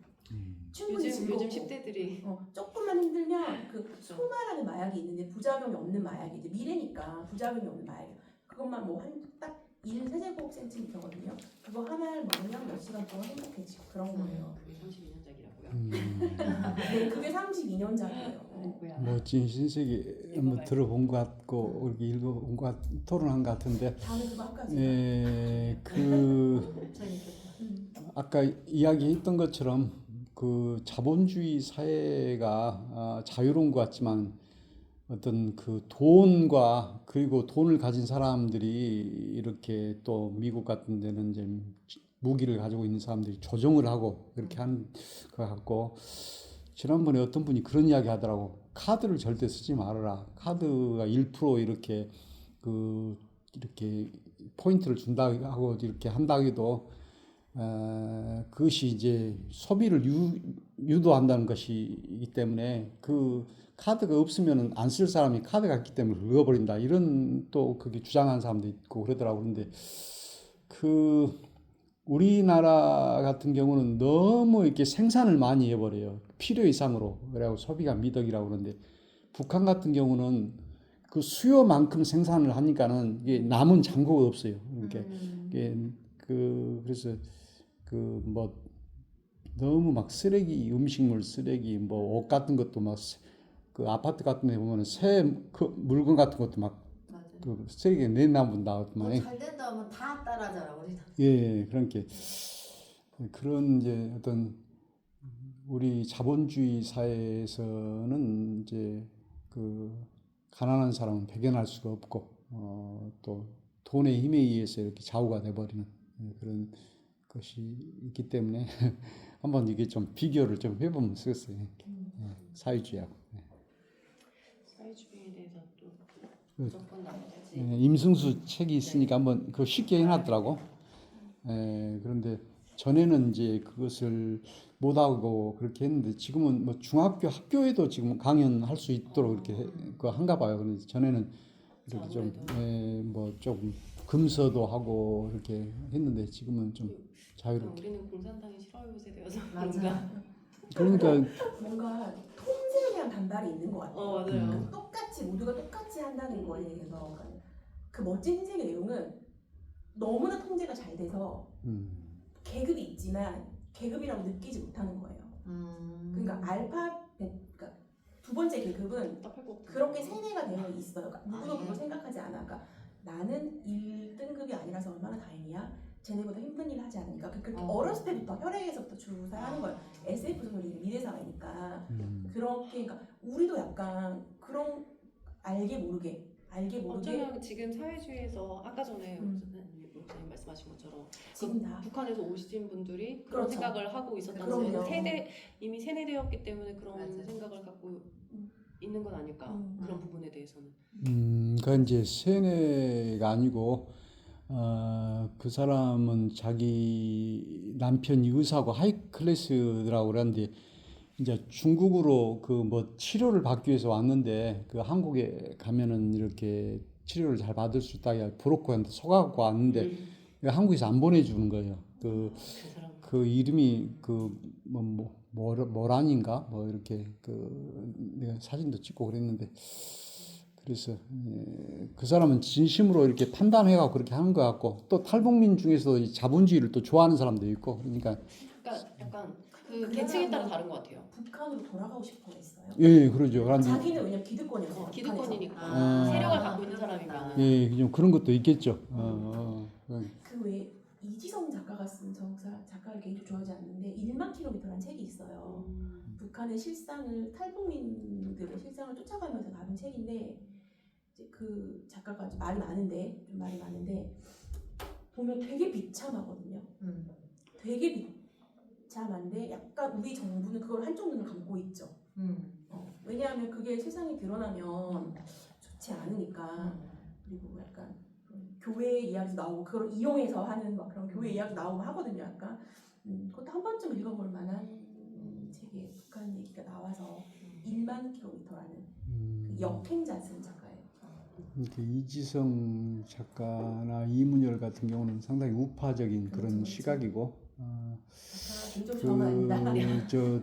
충분히 요즘 즐겁고. 10대들이 조금만 힘들면 그 그쵸. 소마라는 마약이 있는데 부작용이 없는 마약이 이제 미래니까 부작용이 없는 마약이 그것만 뭐 딱 1세제곱센티미터거든요. 그거 하나를 먹으면 몇 시간 동안 행복해지고 그런 거예요. 그게 32년작이라고요. 네, 그게 32년작이에요. 뭐야. 멋진 신세계 한번 들어본 것 같고 이렇게 읽어본 것 토론한 것 같은데 다음에 그거 할까요? 그 재밌겠다. 아까 이야기했던 것처럼 그 자본주의 사회가 자유로운 것 같지만 어떤 그 돈과 그리고 돈을 가진 사람들이 이렇게 또 미국 같은 데는 이제 무기를 가지고 있는 사람들이 조종을 하고 이렇게 하는 것 같고 지난번에 어떤 분이 그런 이야기 하더라고. 카드를 절대 쓰지 말아라. 카드가 1% 이렇게 이렇게 포인트를 준다 하고 이렇게 한다 해도 그것이 이제 소비를 유도한다는 것이기 때문에 그 카드가 없으면 안 쓸 사람이 카드가 있기 때문에 긁어버린다 이런 또 그게 주장하는 사람도 있고 그러더라고. 그런데 우리나라 같은 경우는 너무 이렇게 생산을 많이 해버려요. 필요 이상으로. 그래갖고 소비가 미덕이라고 그러는데 북한 같은 경우는 그 수요만큼 생산을 하니까는 이게 남은 잔고가 없어요. 그러니까 그래서 뭐 너무 막 쓰레기, 음식물 쓰레기, 뭐 옷 같은 것도 막 그 아파트 같은 데 보면은 새 물건 같은 것도 막 그 쓰레기 내나분 나왔더만. 잘 된다 하면 다 따라하잖아 우리는. 예, 그러니까 그런 이제 어떤 우리 자본주의 사회에서는 이제 그 가난한 사람은 배견할 수가 없고 또 돈의 힘에 의해서 이렇게 좌우가 돼버리는 그런 것이 있기 때문에 한번 이게 좀 비교를 좀 해보면 쓰겠어요. 사회주의하고. 사회주의에 대해서 또 무조건 남자지. 임승수 책이 있으니까 한번 그 쉽게 해놨더라고. 그런데 전에는 이제 그것을 못하고 그렇게 했는데 지금은 뭐 중학교 학교에도 지금 강연할 수 있도록 이렇게 한가 봐요. 그런데 전에는 이렇게 좀 뭐 조금 금서도 하고 이렇게 했는데 지금은 좀 자유롭게. 우리는 공산당이 싫어요 세대여서 맞아. 그러니까 뭔가 통제에 대한 반발이 있는 것 같아요. 맞아요. 그러니까 모두가 똑같이 한다는 거에 대해서 그 멋진 신세계 내용은 너무나 통제가 잘 돼서 계급이 있지만 계급이라고 느끼지 못하는 거예요. 그러니까 그러니까 두 번째 계급은 그렇게 세뇌가 되어 있어요. 그러니까 누구도 그걸 생각하지 않아. 그러니까 나는 1등급이 아니라서 얼마나 다행이야. 쟤네보다 힘든 일을 하지 않으니까 그렇게 어렸을 때부터 혈액에서부터 주사하는 거예요. SF 소설이 미래사회니까 그렇게 그러니까 우리도 약간 그런 알게 모르게 어쩌면 지금 사회주의에서 아까 전에 목사님 말씀하신 것처럼 지금 다 북한에서 오신 분들이 그런 그렇죠. 생각을 하고 있었다는 그럼요. 이미 세뇌되었기 때문에 그런 맞아요. 생각을 갖고 있는 건 아닐까 그런 부분에 대해서는. 그러니까 이제 세뇌가 아니고 그 사람은 자기 남편이 의사고 하이 클래스라고 그러는데 이제 중국으로 그 뭐 치료를 받기 위해서 왔는데 그 한국에 가면은 이렇게 치료를 잘 받을 수 있다 브로커한테 속아갖고 왔는데 한국에서 안 보내주는 거예요. 그 이름이 모란인가 뭐 이렇게 내가 사진도 찍고 그랬는데 그래서 그 사람은 진심으로 이렇게 판단해가고 그렇게 하는 것 같고 또 탈북민 중에서도 이 자본주의를 또 좋아하는 사람도 있고 그러니까 그러니까 약간 그 계층에 따라 다른 것 같아요. 북한으로 돌아가고 싶어 했어요. 예, 그러죠. 그런데 자기는 왜냐면 기득권이어서 기득권이니까 아. 세력을 갖고 있는 사람이면 예, 좀 그런 것도 있겠죠. 그 외에 이지성 작가가 쓴 작가를 개인적으로 좋아하지 않는데 1만 킬로미터라는 책이 있어요. 북한의 실상을 탈북민들의 실상을 쫓아가면서 다룬 책인데 이제 그 작가가 이제 말이 많은데 보면 되게 비참하거든요. 되게 비참한데 약간 우리 정부는 그걸 한쪽 눈을 감고 있죠. 왜냐하면 그게 세상에 드러나면 좋지 않으니까. 그리고 약간 교회 이야기도 나오고 그걸 이용해서 하는 막 그런 교회 이야기 나오고 하거든요. 약간 그것도 한 번쯤 읽어볼 만한 책에 북한 얘기가 나와서 1만 킬로미터라는 그 역행자 쓴 작가예요. 이렇게 이지성 작가나 이문열 같은 경우는 상당히 우파적인 그런 그렇죠. 시각이고 작가가 개인적으로 좋아하는 아닙니다. 저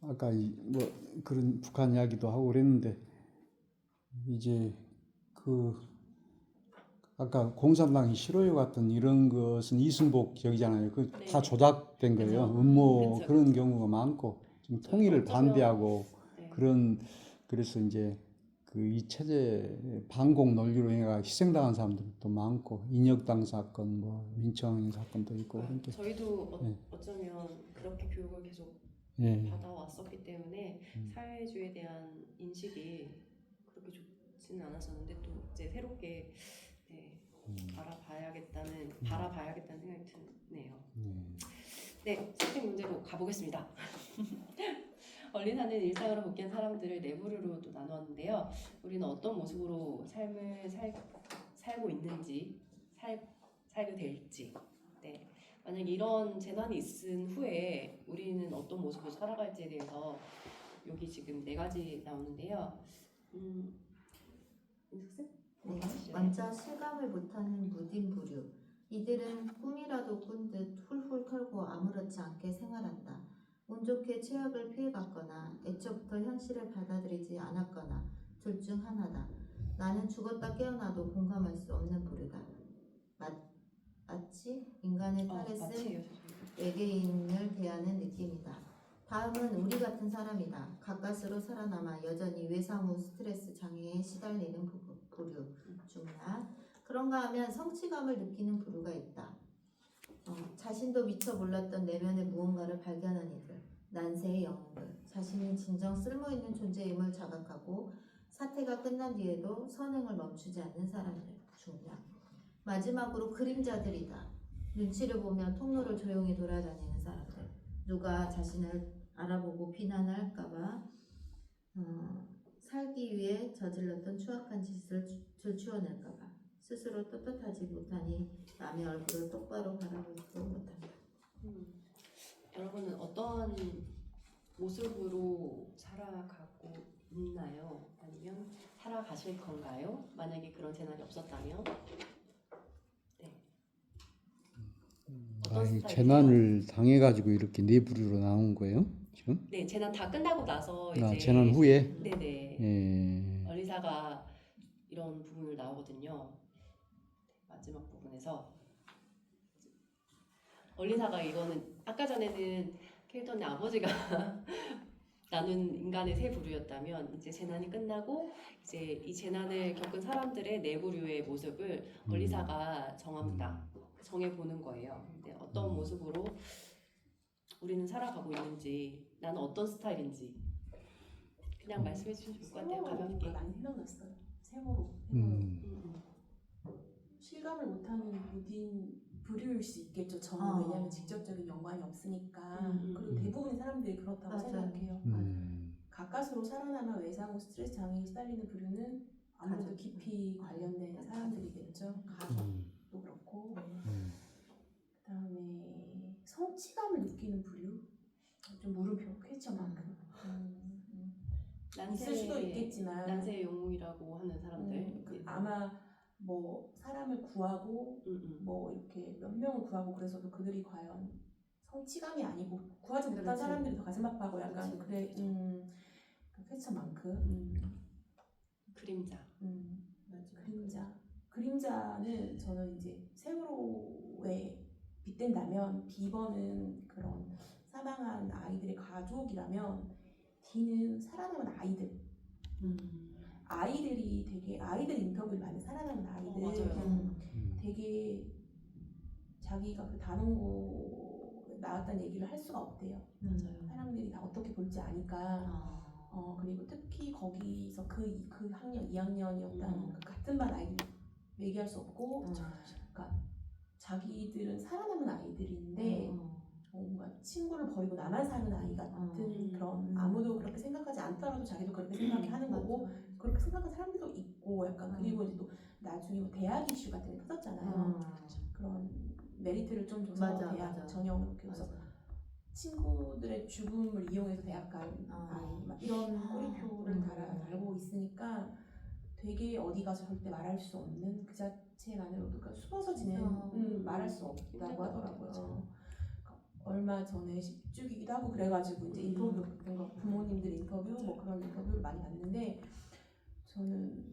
아까 뭐 그런 북한 이야기도 하고 그랬는데 이제 그 아까 공산당이 싫어요 같은 이런 것은 이승복적이잖아요. 그 다 네. 조작된 거예요. 그죠. 음모 그쵸, 그런 그쵸. 경우가 많고 좀 그쵸. 통일을 어쩌면- 반대하고 네. 그래서 이제 그 이 체제 반공 논리로 인해 희생당한 사람들도 많고 인혁당 사건 뭐 민청행 사건도 있고 그러니까 저희도 네. 어쩌면 그렇게 교육을 계속 예. 받아왔었기 때문에 사회주의에 대한 인식이 그렇게 좋지는 않았었는데 또 이제 새롭게 바라봐야겠다는 생각이 드네요. 네, 선택 문제로 가보겠습니다. 얼리사는 일상으로 복귀한 사람들을 네 부류로 또 나누었는데요. 우리는 어떤 모습으로 삶을 살고 있는지, 살게 될지. 네. 만약 이런 재난이 있은 후에 우리는 어떤 모습으로 살아갈지에 대해서 여기 지금 4가지 나오는데요. 인숙쌤? 네, 먼저 실감을 못하는 무딘 부류. 이들은 꿈이라도 꾼 듯 훌훌 털고 아무렇지 않게 생활한다. 운 좋게 최악을 피해갔거나 애초부터 현실을 받아들이지 않았거나 둘 중 하나다. 나는 죽었다 깨어나도 공감할 수 없는 부류다. 마치 인간의 탈에 쓴 외계인을 대하는 느낌이다. 다음은 우리 같은 사람이다. 가까스로 살아남아 여전히 외상 후 스트레스 장애에 시달리는 부류 중 하나. 그런가 하면 성취감을 느끼는 부류가 있다. 자신도 미처 몰랐던 내면의 무언가를 발견한 이들. 난세의 영웅들. 자신이 진정 쓸모있는 존재임을 자각하고 사태가 끝난 뒤에도 선행을 멈추지 않는 사람들 중 하나. 마지막으로 그림자들이다. 눈치를 보며 통로를 조용히 돌아다니는 사람들. 누가 자신을 알아보고 비난할까봐 살기 위해 저질렀던 추악한 짓을 들추어낼까봐 스스로 떳떳하지 못하니 남의 얼굴을 똑바로 바라보지도 못한다. 여러분은 어떤 모습으로 살아가고 있나요? 아니면 살아가실 건가요? 만약에 그런 재난이 없었다면? 네. 어떤 스타일이세요? 재난을 당해가지고 이렇게 네 부류로 나온 거예요 지금? 네, 재난 다 끝나고 나서 이제 재난 후에? 네네. 예. 얼리사가 이런 부분을 나오거든요. 마지막 부분에서 얼리사가 이거는 아까 전에는 켈턴의 아버지가 나눈 인간의 세 부류였다면 이제 재난이 끝나고 이제 이 재난을 겪은 사람들의 네 부류의 모습을 얼리사가 정합니다. 정해 보는 거예요. 근데 어떤 모습으로 우리는 살아가고 있는지, 나는 어떤 스타일인지 그냥 말씀해 주시면 좋을 것 같아요. 가볍게. 많이 생각났어요. 세월호. 실감을 못하는 무딘 부류일 수 있겠죠. 저는 왜냐하면 직접적인 연관이 없으니까. 그리고 대부분의 사람들이 그렇다고 맞아요. 생각해요. 가까스로 살아남아 외상 후 스트레스 장애에 시달리는 부류는 아무래도 깊이 관련된 사람들이겠죠. 가족도 그렇고. 그다음에 성취감을 느끼는 부류. 좀 물음표 퀘스천만큼. 있을 수도 있겠지만 난세의 영웅이라고 하는 사람들. 아마 뭐 사람을 구하고 뭐 이렇게 몇 명을 구하고 그래서도 그들이 과연 성취감이 아니고 구하지 못한 그렇지. 사람들이 더 가슴 아파하고 약간 그렇지. 그래 퀘스천만큼 그림자. 유권자는 저는 이제 세월호에 빗댄다면 B번은 그런 사망한 아이들의 가족이라면 D는 살아남은 아이들. 아이들이 되게 아이들 인터뷰를 많이 살아남은 아이들 맞아요. 되게 자기가 그 단원고에 나왔다는 얘기를 할 수가 없대요. 맞아요. 사람들이 다 어떻게 볼지 아니까. 그리고 특히 거기서 그 학년 2학년이었다는 그 같은 반 아이들 얘기할 수 없고 그러니까 자기들은 살아남은 아이들인데 뭔가 친구를 버리고 나만 사는 아이 같은 그런 아무도 그렇게 생각하지 않더라도 자기도 그렇게 생각하는 거고 그렇게 생각하는 사람들도 있고 약간 그리고 이제 또 나중에 뭐 대학 이슈 같은 게 터졌잖아요. 그런 메리트를 좀 줘서 맞아, 대학 맞아. 전형으로 그래서 친구들의 죽음을 이용해서 대학 간 아이 막 이런 꼬리표를 달고 있으니까 되게 어디 가서 절대 말할 수 없는 그 자체만으로도 그러니까 숨어서 지내는 말할 수 없다고 하더라고요. 그러니까 얼마 전에 10주기기도 하고 그래가지고 이제 인터뷰 같은 거 부모님들 인터뷰 뭐 그런 인터뷰를 많이 봤는데 저는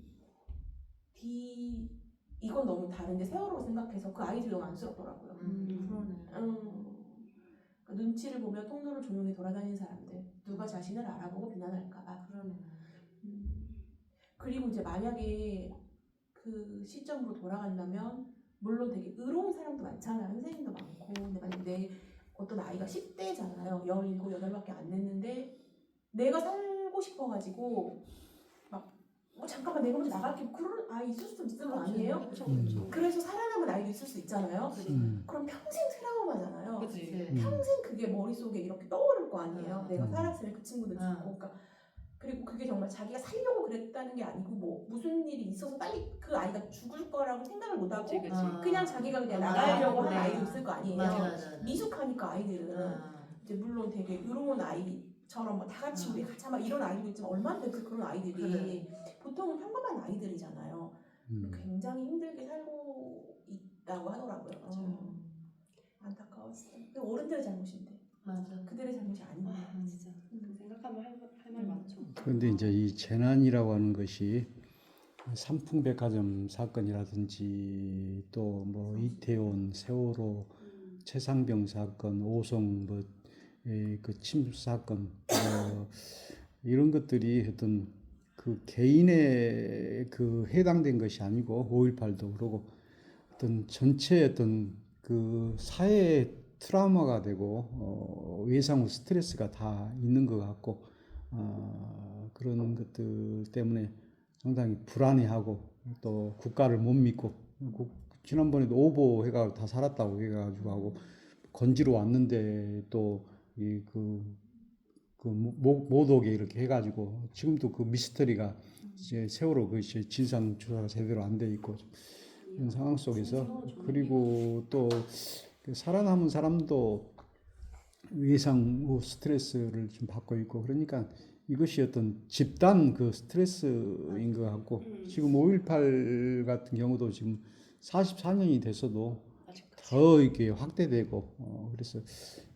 이건 너무 다른데 세월호 생각해서 그 아이들이 너무 안쓰럽더라고요. 그러네. 그러니까 눈치를 보며 통로를 조용히 돌아다니는 사람들 누가 자신을 알아보고 비난할까봐. 그러네. 그리고 이제 만약에 그 시점으로 돌아간다면 물론 되게 의로운 사람도 많잖아요. 선생님도 많고 근데 만약에 어떤 아이가 10대잖아요. 17, 8밖에 안 됐는데 내가 살고 싶어가지고 막 뭐 잠깐만 내가 먼저 나갈게 그런 아이 있을 수도 있을 거 아니에요? 그렇죠, 그렇죠. 그래서 살아남은 아이도 있을 수 있잖아요. 그럼 평생 트라우마잖아요. 그치. 평생 그게 머릿속에 이렇게 떠오를 거 아니에요. 내가 음. 살았으면 그 친구도 죽고 그러니까 그리고 그게 정말 자기가 살려고 그랬다는 게 아니고 뭐 무슨 일이 있어서 빨리 그 아이가 죽을 거라고 생각을 못하고 그치, 그치. 그냥 자기가 그냥 아, 나가려고 그래. 하는 아이도 있을 거 아니에요. 맞아. 미숙하니까 아이들은 이제 물론 되게 의로운 아이처럼 뭐 다 같이 우리 가자 막 이런 아이도 있지만 얼마나 그런 아이들이 그래. 보통은 평범한 아이들이잖아요. 굉장히 힘들게 살고 있다고 하더라고요. 안타까웠어요. 그 어른들의 잘못인데 맞아. 그들의 잘못이 아닌데. 진짜 그 생각하면 할 말 많죠. 그런데 이제 이 재난이라고 하는 것이 삼풍백화점 사건이라든지 또 뭐 이태원, 세월호, 최상병 사건, 오송 그 침수 사건 이런 것들이 어떤 그 개인의 그 해당된 것이 아니고 5.18도 그러고 어떤 전체 어떤 그 사회의 트라우마가 되고 외상후 스트레스가 다 있는 것 같고 그런 것들 때문에 상당히 불안해하고 또 국가를 못 믿고 지난번에도 오보해가 다 살았다고 해가지고 하고 건지러 왔는데 못 오게 이렇게 해가지고 지금도 그 미스터리가 이제 세월호 그 진상 조사가 제대로 안 돼 있고 이런 상황 속에서 그리고 또 살아남은 사람도 외상후 스트레스를 좀 받고 있고 그러니까 이것이 어떤 집단 그 스트레스인 것 같고 지금 5.18 같은 경우도 지금 44년이 됐어도 더 이렇게 확대되고 그래서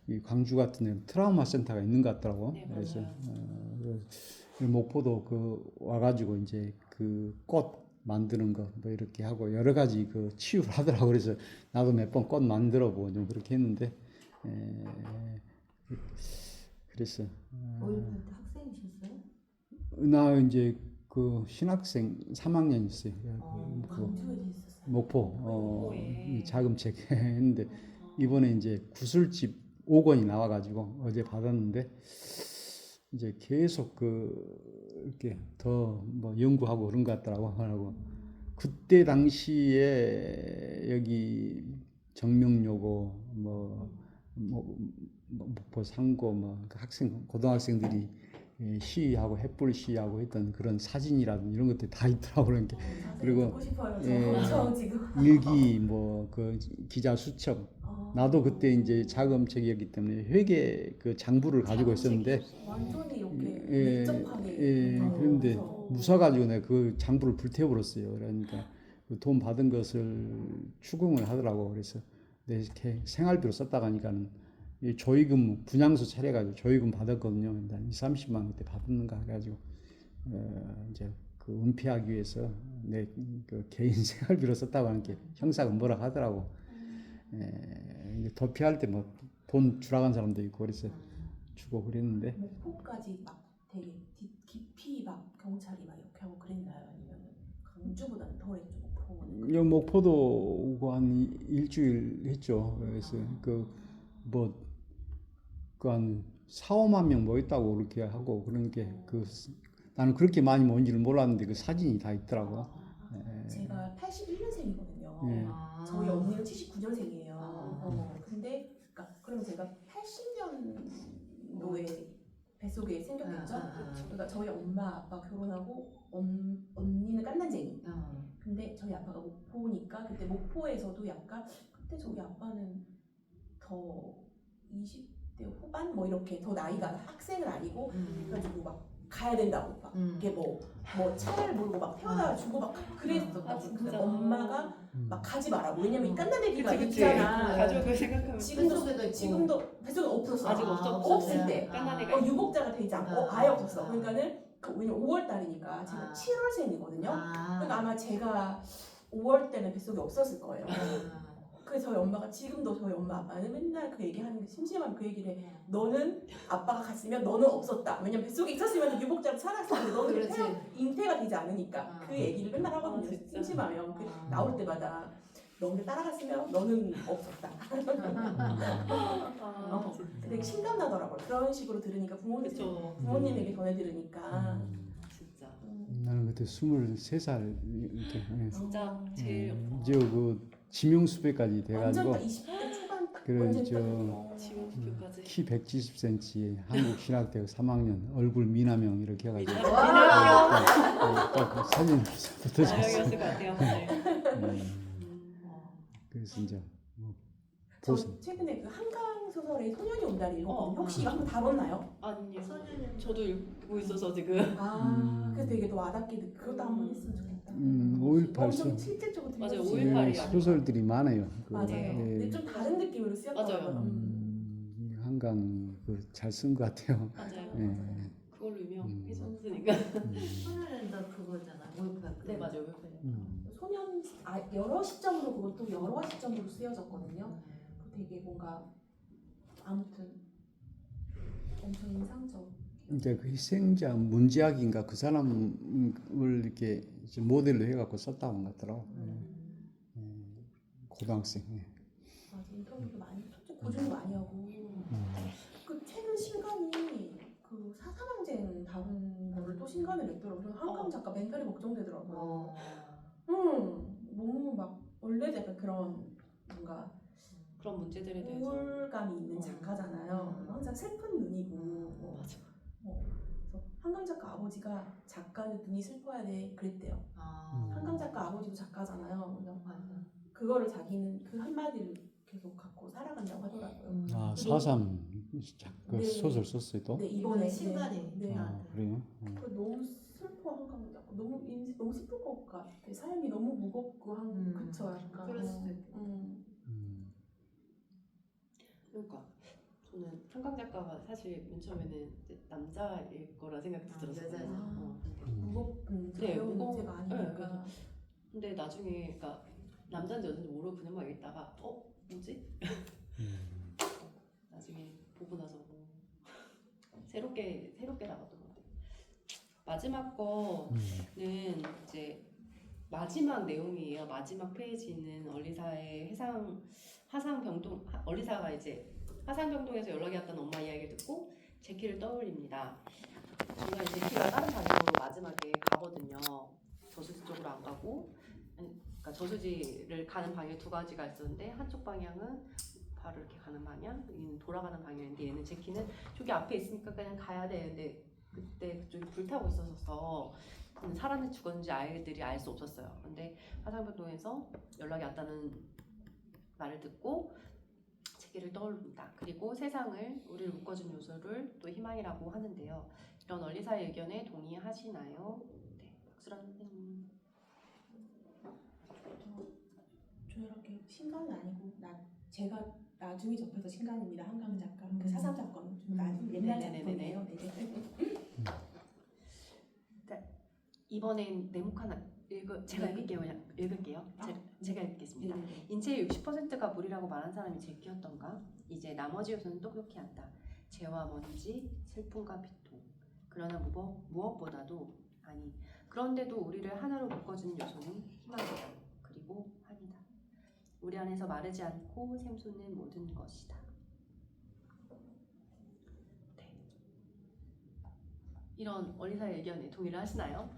이 광주 같은 데는 트라우마 센터가 있는 것 같더라고. 네, 그래서 맞아요. 목포도 그 와가지고 이제 그 꽃 만드는 거 뭐 이렇게 하고 여러 가지 그 치유를 하더라고. 그래서 나도 몇 번 꽃 만들어 보고 좀 그렇게 했는데 그래서 5.18 때 학생이셨어요? 나 이제 그 신학생 3학년 있어요. 광주에 있었어요. 목포 목포에. 이 자금책 했는데 이번에 이제 구슬집 5권이 나와가지고 어제 받았는데 이제 계속 이렇게 더 뭐 연구하고 그런 것 같더라고 하고 그때 당시에 여기 정명요고 목포 상고 학생 고등학생들이 시위하고 햇불 시위하고 했던 그런 사진이라든지 이런 것들이 다 있더라고 그러니까 그리고 듣고 싶어요. 저 지금 일기 그 기자 수첩 나도 그때 이제 자금책이었기 때문에 회계 그 장부를 가지고 있었는데 완전히 이렇게 밀접하게 그런데 무서워가지고 내가 그 장부를 불태워버렸어요. 그러니까 그 돈 받은 것을 추궁을 하더라고. 그래서 내 이렇게 생활비로 썼다가 하니까는 이 조의금 분향소 차려가지고 조의금 받았거든요. 근데 한 20, 30만 그때 받았는가 해가지고 이제 그 은폐하기 위해서 내 그 개인 생활비로 썼다고 하는 게 형사가 뭐라 하더라고. 이제 도피할 때 뭐 돈 주라고 한 사람도 있고 그래서 주고 그랬는데 목포까지 막 되게 깊이 막 경찰이 막 이렇게 하고 그랬나요? 아니면 강주보다는 덜 했죠 목포는? 여 목포도 오고 한 일주일 했죠. 그래서 그 한 4, 5만 명 모였다고 그렇게 하고 그런 게 나는 그렇게 많이 모인지를 몰랐는데 그 사진이 다 있더라고. 제가 81년생이거든요. 예. 저희 언니는 79년생이에요. 아. 근데 그럼 제가 80년도에 뱃속에 생겼겠죠? 그러니까 저희 엄마 아빠 결혼하고 언니는 깐난쟁이. 근데 저희 아빠가 목포니까 그때 목포에서도 약간 그때 저희 아빠는 더 20대 후반 뭐 이렇게 더 나이가 학생은 아니고 그래가지고 막 가야 된다고 막 이게 뭐 차를 몰고 막 태워다 주고 막 그랬었다고. 진짜. 근데 엄마가 막 가지 말라고. 왜냐면 이 깐난애기가 그치. 있잖아. 가족을 생각하면 뱃속에도 있고. 지금도 뱃속에 없었어. 아직 없었어. 없을 때. 깐난애가 유복자가 되지 않고 아예 없었어. 그러니까는 왜냐면 5월 달이니까 제가 7월생이거든요. 그러니까 아마 제가 5월 때는 뱃속에 없었을 거예요. 그래서 저희 엄마가 지금도 저희 엄마 아빠는 맨날 그 얘기하는데 심심하면 그 얘기를 해. 너는 아빠가 갔으면 너는 없었다. 왜냐면 뱃속에 있었으면 유복자로 살았을 텐데 너는 그렇지. 잉태가 되지 않으니까 그 얘기를 맨날 하거든요. 진짜. 심심하면 나올 때마다 너는 따라갔으면 너는 없었다. 되게 실감 나더라고요. 그런 식으로 들으니까 그쵸. 부모님에게 전해 들으니까 진짜 나는 그때 23살 이렇게 진짜 제일 이제 그 지명수배까지 완전 돼가지고 딱 20대 초반 딱 그래, 완전 저 딱 지금 그까지 키 170cm 한국 신학대학 3학년 얼굴 미남형 이렇게 해가지고 미남형 딱 사진부터 잤어요. 나영이었을 것 같아요. 네. 그래서 이제 저 보수 최근에 그 한강 소설의 소년이 온다를 읽었거든요. 어. 혹시 이거 한번 다 봤나요? 아니요. 소년은 저도 읽고 있어서 지금 그래서 되게 더 와닿게 그것도 한번 했으면 좋겠다. 5.18 엄청 실제적으로 맞아요. 들려주시는 5.18 이 소설들이 많아요. 맞아요. 예. 근데 좀 다른 느낌으로 쓰였더라고요. 맞아요. 한강 잘 쓴 것 같아요. 맞아요. 예. 그걸로 유명해졌으니까. 소년은 너 그거잖아. 5.18. 네 맞아요. 소년 여러 시점으로 그것도 여러 시점으로 쓰여졌거든요. 되게 뭔가 아무튼 엄청 인상적. 이제 그 희생자 문제학인가 그 사람을 이렇게 이제 모델로 해갖고 썼다고 한 것 같더라고. 고등학생. 맞아, 인터뷰도 많이 고증도 많이 하고. 그 최근 신간이 그 사사망쟁 다룬 거를 또 신간을 냈더라고요. 저는 한강 작가 멘탈이 걱정되더라고요. 너무 막 원래도 약간 그런 뭔가 그런 문제들에 대해서 우울감이 있는 작가잖아요. 항상 슬픈 눈이고. 맞아. 그래서 한강 작가 아버지가 작가는 눈이 슬퍼야 돼 그랬대요. 한강 작가 아버지도 작가잖아요. 그래서 그거를 자기는 그 한마디를 계속 갖고 살아간다고 하더라고요. 4.3 그 네. 소설 썼어요 또? 네, 이번에 이번에 신간이. 네. 그래요? 너무 슬퍼 한강 작가 너무 너무 슬플 것 같아. 삶이 너무 무겁고 그쵸 약간. 그럴 수도 있고. 그러니까 저는 한강 작가가 사실 맨 처음에는 이제 남자일 거라 생각도 들었어요. 무겁은 네, 가벼운 무거운- 문제가 네, 아니니까. 그래서 근데 나중에 그러니까 남자인지 여자인지 모르고 그냥 막 읽다가 뭐지? 나중에 보고 나서 새롭게 나갔던 것 같아요. 마지막 거는 이제 마지막 내용이에요. 마지막 페이지는 얼리사의 화상병동 얼리사가 이제 화상병동에서 연락이 왔던 엄마 이야기를 듣고 제키를 떠올립니다. 중간에 제키가 다른 방향으로 마지막에 가거든요. 저수지 쪽으로 안 가고, 그러니까 저수지를 가는 방향 두 가지가 있었는데 한쪽 방향은 바로 이렇게 가는 방향, 얘는 돌아가는 방향인데 얘는 제키는 저기 앞에 있으니까 그냥 가야 되는데 그때 그쪽이 불타고 있었어서 살았는지 죽었는지 아이들이 알 수 없었어요. 근데 화상병동에서 연락이 왔다는 말을 듣고 제키를 떠올립니다. 그리고 세상을 우리를 묶어준 요소를 또 희망이라고 하는데요. 이런 얼리사의 의견에 동의하시나요? 네, 박수란 선생님. 조열하게 신간은 아니고 제가 나중에 접해서 신간입니다. 한강 작가 그 사상 사건 좀 나중 옛날 네네네네. 작품이에요. 네. 이번엔 네모 하나 제가 읽을게요. 그냥 읽을게요. 제가 읽겠습니다. 네네네. 인체의 60%가 물이라고 말한 사람이 제키였던가? 이제 나머지 요소는 똑똑히 한다. 재와 먼지, 슬픔과 비통. 그러나 무엇보다도 아니 그런데도 우리를 하나로 묶어주는 요소는 희망이다. 그리고 환이다. 우리 안에서 마르지 않고 샘솟는 모든 것이다. 네. 이런 어리사의 의견에 동의를 하시나요?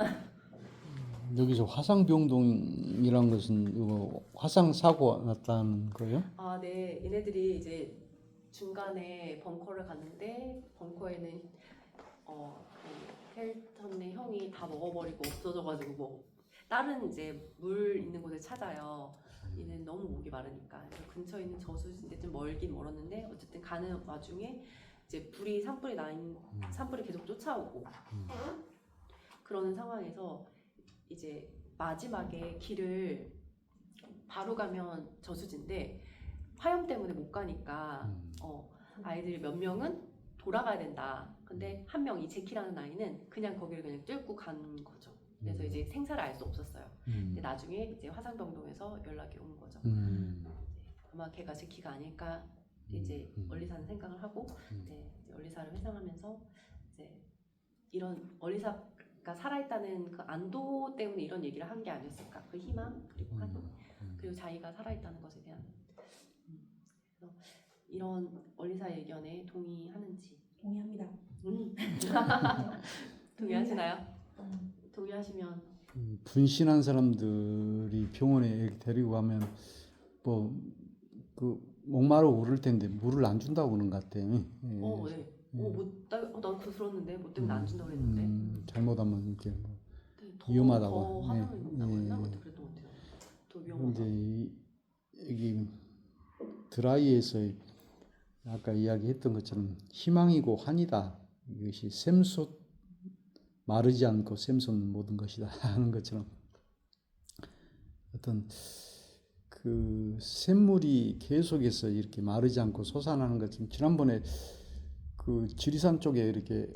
여기서 화상병동이란 것은 이거 화상 사고가 났다는 거예요? 아, 네. 얘네들이 이제 중간에 벙커를 갔는데 벙커에는 그 켈턴의 형이 다 먹어버리고 없어져가지고 뭐 다른 이제 물 있는 곳을 찾아요. 얘는 너무 목이 마르니까. 그래서 근처에 있는 저수지인데 좀 멀긴 멀었는데 어쨌든 가는 와중에 이제 산불이 계속 쫓아오고 그러는 상황에서 이제 마지막에 길을 바로 가면 저수지인데 화염 때문에 못 가니까 아이들 몇 명은 돌아가야 된다. 근데 한 명, 이 제키라는 아이는 그냥 거기를 그냥 뚫고 간 거죠. 그래서 이제 생사를 알 수 없었어요. 근데 나중에 이제 화상병동에서 연락이 온 거죠. 아마 걔가 제키가 아닐까 이제 얼리사는 생각을 하고 이제 얼리사를 회상하면서 이제 이런 얼리사가 살아있다는 그 안도 때문에 이런 얘기를 한 게 아니었을까. 그 희망 그리고 환희 그리고 자기가 살아있다는 것에 대한 그래서 이런 얼리사의 의견에 동의하는지 동의합니다. 동의하시나요? 동의하시면 분신한 사람들이 병원에 이렇게 데리고 가면 뭐 그 목마르고 그럴 텐데 물을 안 준다고 그러는 것 같아요. 네. 나도 그거 들었는데 뭐 때문에 안 준다고 그랬는데 잘못하면 이렇게 뭐 네, 더 위험하다고. 화상을 입는다고 했나? 예. 그랬던 것 같아요. 더 위험하다. 그런데 여기 드라이에서 아까 이야기했던 것처럼 희망이고 환이다. 이것이 샘솟 마르지 않고 샘솟는 모든 것이다 하는 것처럼 어떤 그 샘물이 계속해서 이렇게 마르지 않고 솟아나는 것처럼 지난번에 그 지리산 쪽에 이렇게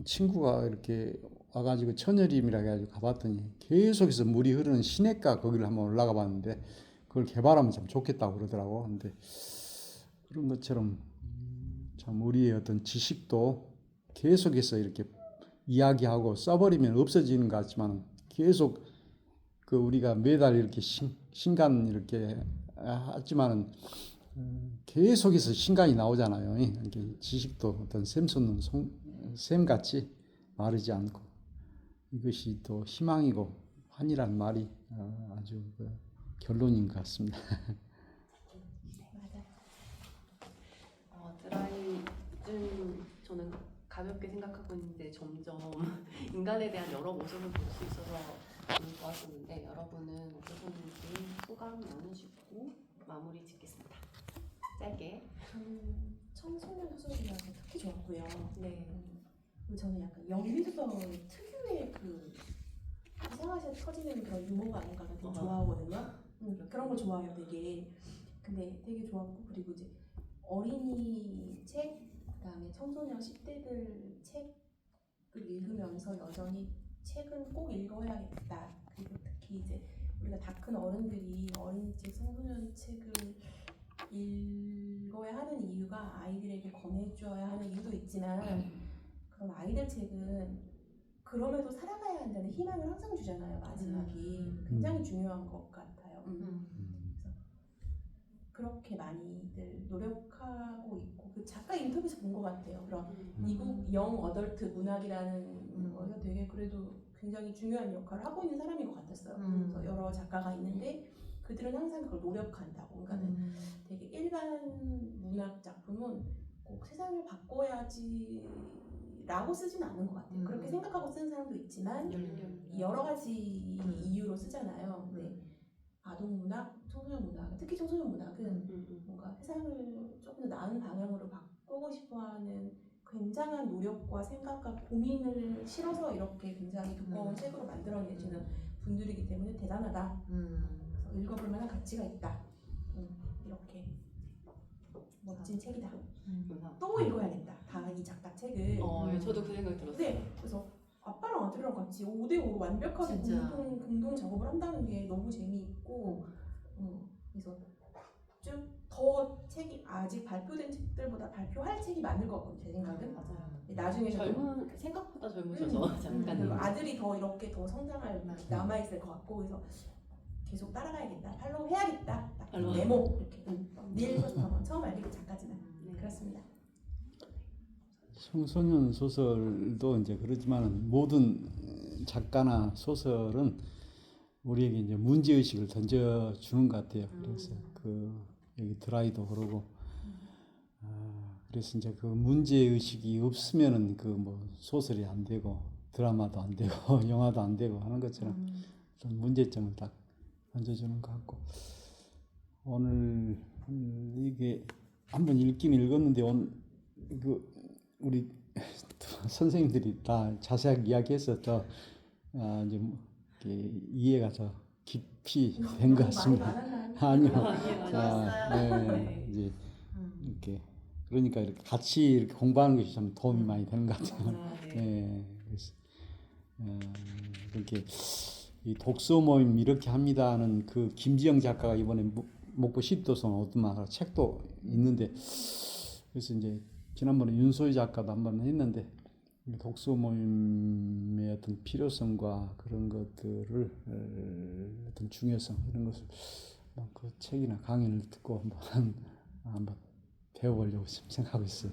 친구가 이렇게 와가지고 천여림이라 해가지고 가봤더니 계속해서 물이 흐르는 시냇가 거기를 한번 올라가 봤는데 그걸 개발하면 참 좋겠다고 그러더라고. 근데 그런 것처럼 참 우리의 어떤 지식도 계속해서 이렇게 이야기하고 써버리면 없어지는 것 같지만 계속 그 우리가 매달 이렇게 신간 이렇게 하지만은 계속해서 신간이 나오잖아요. 이렇게 지식도 어떤 샘솟는 샘같이 마르지 않고 이것이 또 희망이고 환이란 말이 아주 결론인 것 같습니다. 드라이는 저는 가볍게 생각하고 있는데 점점 인간에 대한 여러 모습을 볼 수 있어서 너무 좋았었는데 여러분은 어떠셨는지 소감 나누시고 마무리 짓겠습니다. 짧게. 저는 청소년 소설이라서 특히 좋았고요. 네. 그리고 저는 약간 연기소설 특유의 그 이상하게 터지는 그런 유머가 아닌가 되게 좋아하거든요. 그런 걸 좋아해요, 되게. 근데 되게 좋았고 그리고 이제 어린이 책, 그다음에 청소년 10대들 책을 읽으면서 여전히 책은 꼭 읽어야겠다. 그리고 특히 이제 우리가 다 큰 어른들이 어린이 책, 청소년 책을 읽어야 하는 이유가 아이들에게 권해줘야 하는 이유도 있지만 그럼 아이들 책은 그럼에도 살아가야 한다는 희망을 항상 주잖아요. 마지막이 굉장히 중요한 것 같아요. 그래서 그렇게 많이들 노력하고 있고 그 작가 인터뷰에서 본 것 같아요. 그럼 미국 영 어덜트 문학이라는 거에서 되게 그래도 굉장히 중요한 역할을 하고 있는 사람인 것 같았어요. 그래서 여러 작가가 있는데 그들은 항상 그걸 노력한다고. 그러니까는 되게 일반 문학 작품은 꼭 세상을 바꿔야지 라고 쓰진 않은 것 같아요. 그렇게 생각하고 쓰는 사람도 있지만 여러 가지 이유로 쓰잖아요. 근데 아동 문학, 청소년 문학, 특히 청소년 문학은 뭔가 세상을 조금 더 나은 방향으로 바꾸고 싶어하는 굉장한 노력과 생각과 고민을 실어서 이렇게 굉장히 두꺼운 책으로 만들어내주는 분들이기 때문에 대단하다. 그래서 읽어볼 만한 가치가 있다. 이렇게 멋진 책이다. 또 읽어야겠다. 다 이 작가 책을. 저도 그 생각이 들었어요. 네, 그래서 아빠랑 아들이랑 같이 5대5로 완벽하게 진짜. 공동 작업을 한다는 게 너무 재미있고 그래서 좀 더 책이 아직 발표된 책들보다 발표할 책이 많을 것 같거든요. 제 생각은. 맞아요. 나중에 생각보다 젊으셔서 잠깐. 그리고 아들이 더 이렇게 더 성장할 맞아요. 남아있을 것 같고 그래서 계속 따라가야겠다. 팔로우 해야겠다. 딱 팔로우. 메모 이렇게 닐 서스터먼 처음 알게 작가지만 네. 그렇습니다. 청소년 소설도 이제 그렇지만 모든 작가나 소설은 우리에게 이제 문제 의식을 던져주는 것 같아요. 그래서 그 여기 드라이도 그러고 그래서 이제 그 문제 의식이 없으면은 그 뭐 소설이 안 되고 드라마도 안 되고 영화도 안 되고 하는 것처럼 어떤 문제점을 딱 던져주는 것 같고 오늘 이게 한번 읽긴 읽었는데 오늘 그 우리 선생님들이 다 자세하게 이야기해서 더 이제 뭐 이렇게 이해가 더 깊이 된 것 같습니다. 아니요. 네, 이제 이렇게 그러니까 이렇게 같이 이렇게 공부하는 것이 참 도움이 많이 되는 것 같아요. 네, 그래서 이렇게 이 독서 모임 이렇게 합니다는 그 김지영 작가가 이번에 목포 시도선 오두막 책도 있는데 그래서 이제 지난번에 윤소희 작가도 한번 했는데 독서 모임의 어떤 필요성과 그런 것들을 어떤 중요성 이런 것을 그 책이나 강의를 듣고 한번 배워보려고 지금 생각하고 있어요.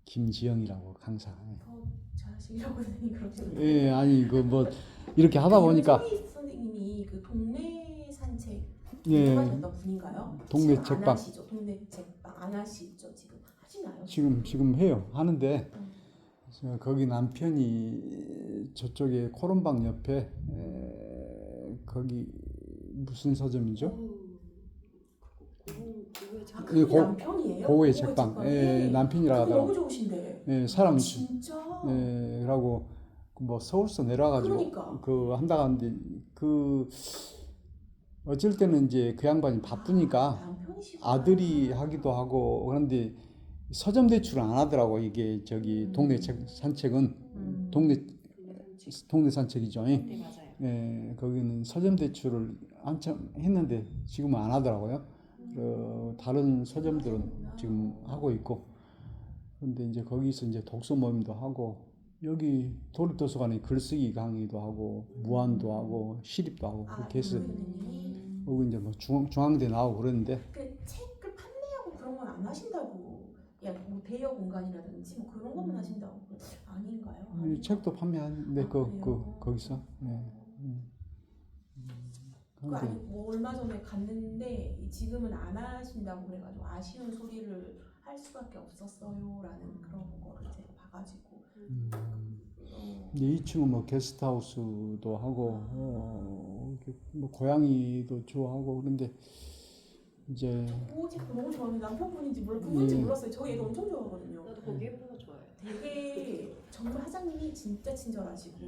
김지영이라고 강사. 더 잘하시려고 선생님 그러시는 예, 아니 그 뭐 이렇게 하다 보니까 윤소희 선생님이 그 동네 산책 예, 하셨던 분인가요? 동네 지금 안 책방. 하시죠? 동네 책방 안 하시죠? 지금 하시나요? 지금 해요. 하는데 거기 남편이 저쪽에 코론방 옆에 거기 무슨 서점이죠? 그게 고- 남편이에요? 고의 책방. 예, 남편이라 그분 너무 하더라고. 좋으신데. 예, 사람 진짜. 예, 그러고 뭐 서울서 내려가지고 그러니까. 그 한다고 하는데 그 어쩔 때는 이제 그 양반이 바쁘니까 남편이시구나. 아들이 하기도 하고 그런데 서점 대출을 안 하더라고. 이게 저기 동네 산책은 동네 산책이죠. 예. 네, 맞아요. 예, 거기는 서점 대출을 한참 했는데 지금은 안 하더라고요. 다른 서점들은 지금 하고 있고 근데 이제 거기서 이제 독서 모임도 하고 여기 도립도서관에 글쓰기 강의도 하고 무안도 하고 시립도 하고 그렇게 해서 여기 이제 뭐 중앙대 나오고 그러는데 그 책을 판매하고 그런 건 안 하신다고. 야, 뭐 대여 공간이라든지 뭐 그런 것만 하신다고. 아닌가요? 아닌가? 책도 판매하는데 그래요? 거기서 예. 그 아니 뭐 얼마 전에 갔는데 지금은 안 하신다고 그래가지고 아쉬운 소리를 할 수밖에 없었어요라는 그런 거를 제가 봐가지고. 근데 2층은 뭐 게스트하우스도 하고 이렇게 뭐 고양이도 좋아하고 그런데 이제 책도 너무 좋아하는 남편분인지 그분인지 예. 몰랐어요. 저희 애도 엄청 좋아하거든요. 나도 거기 예뻐서 좋아해요. 되게 정말 사장님이 진짜 친절하시고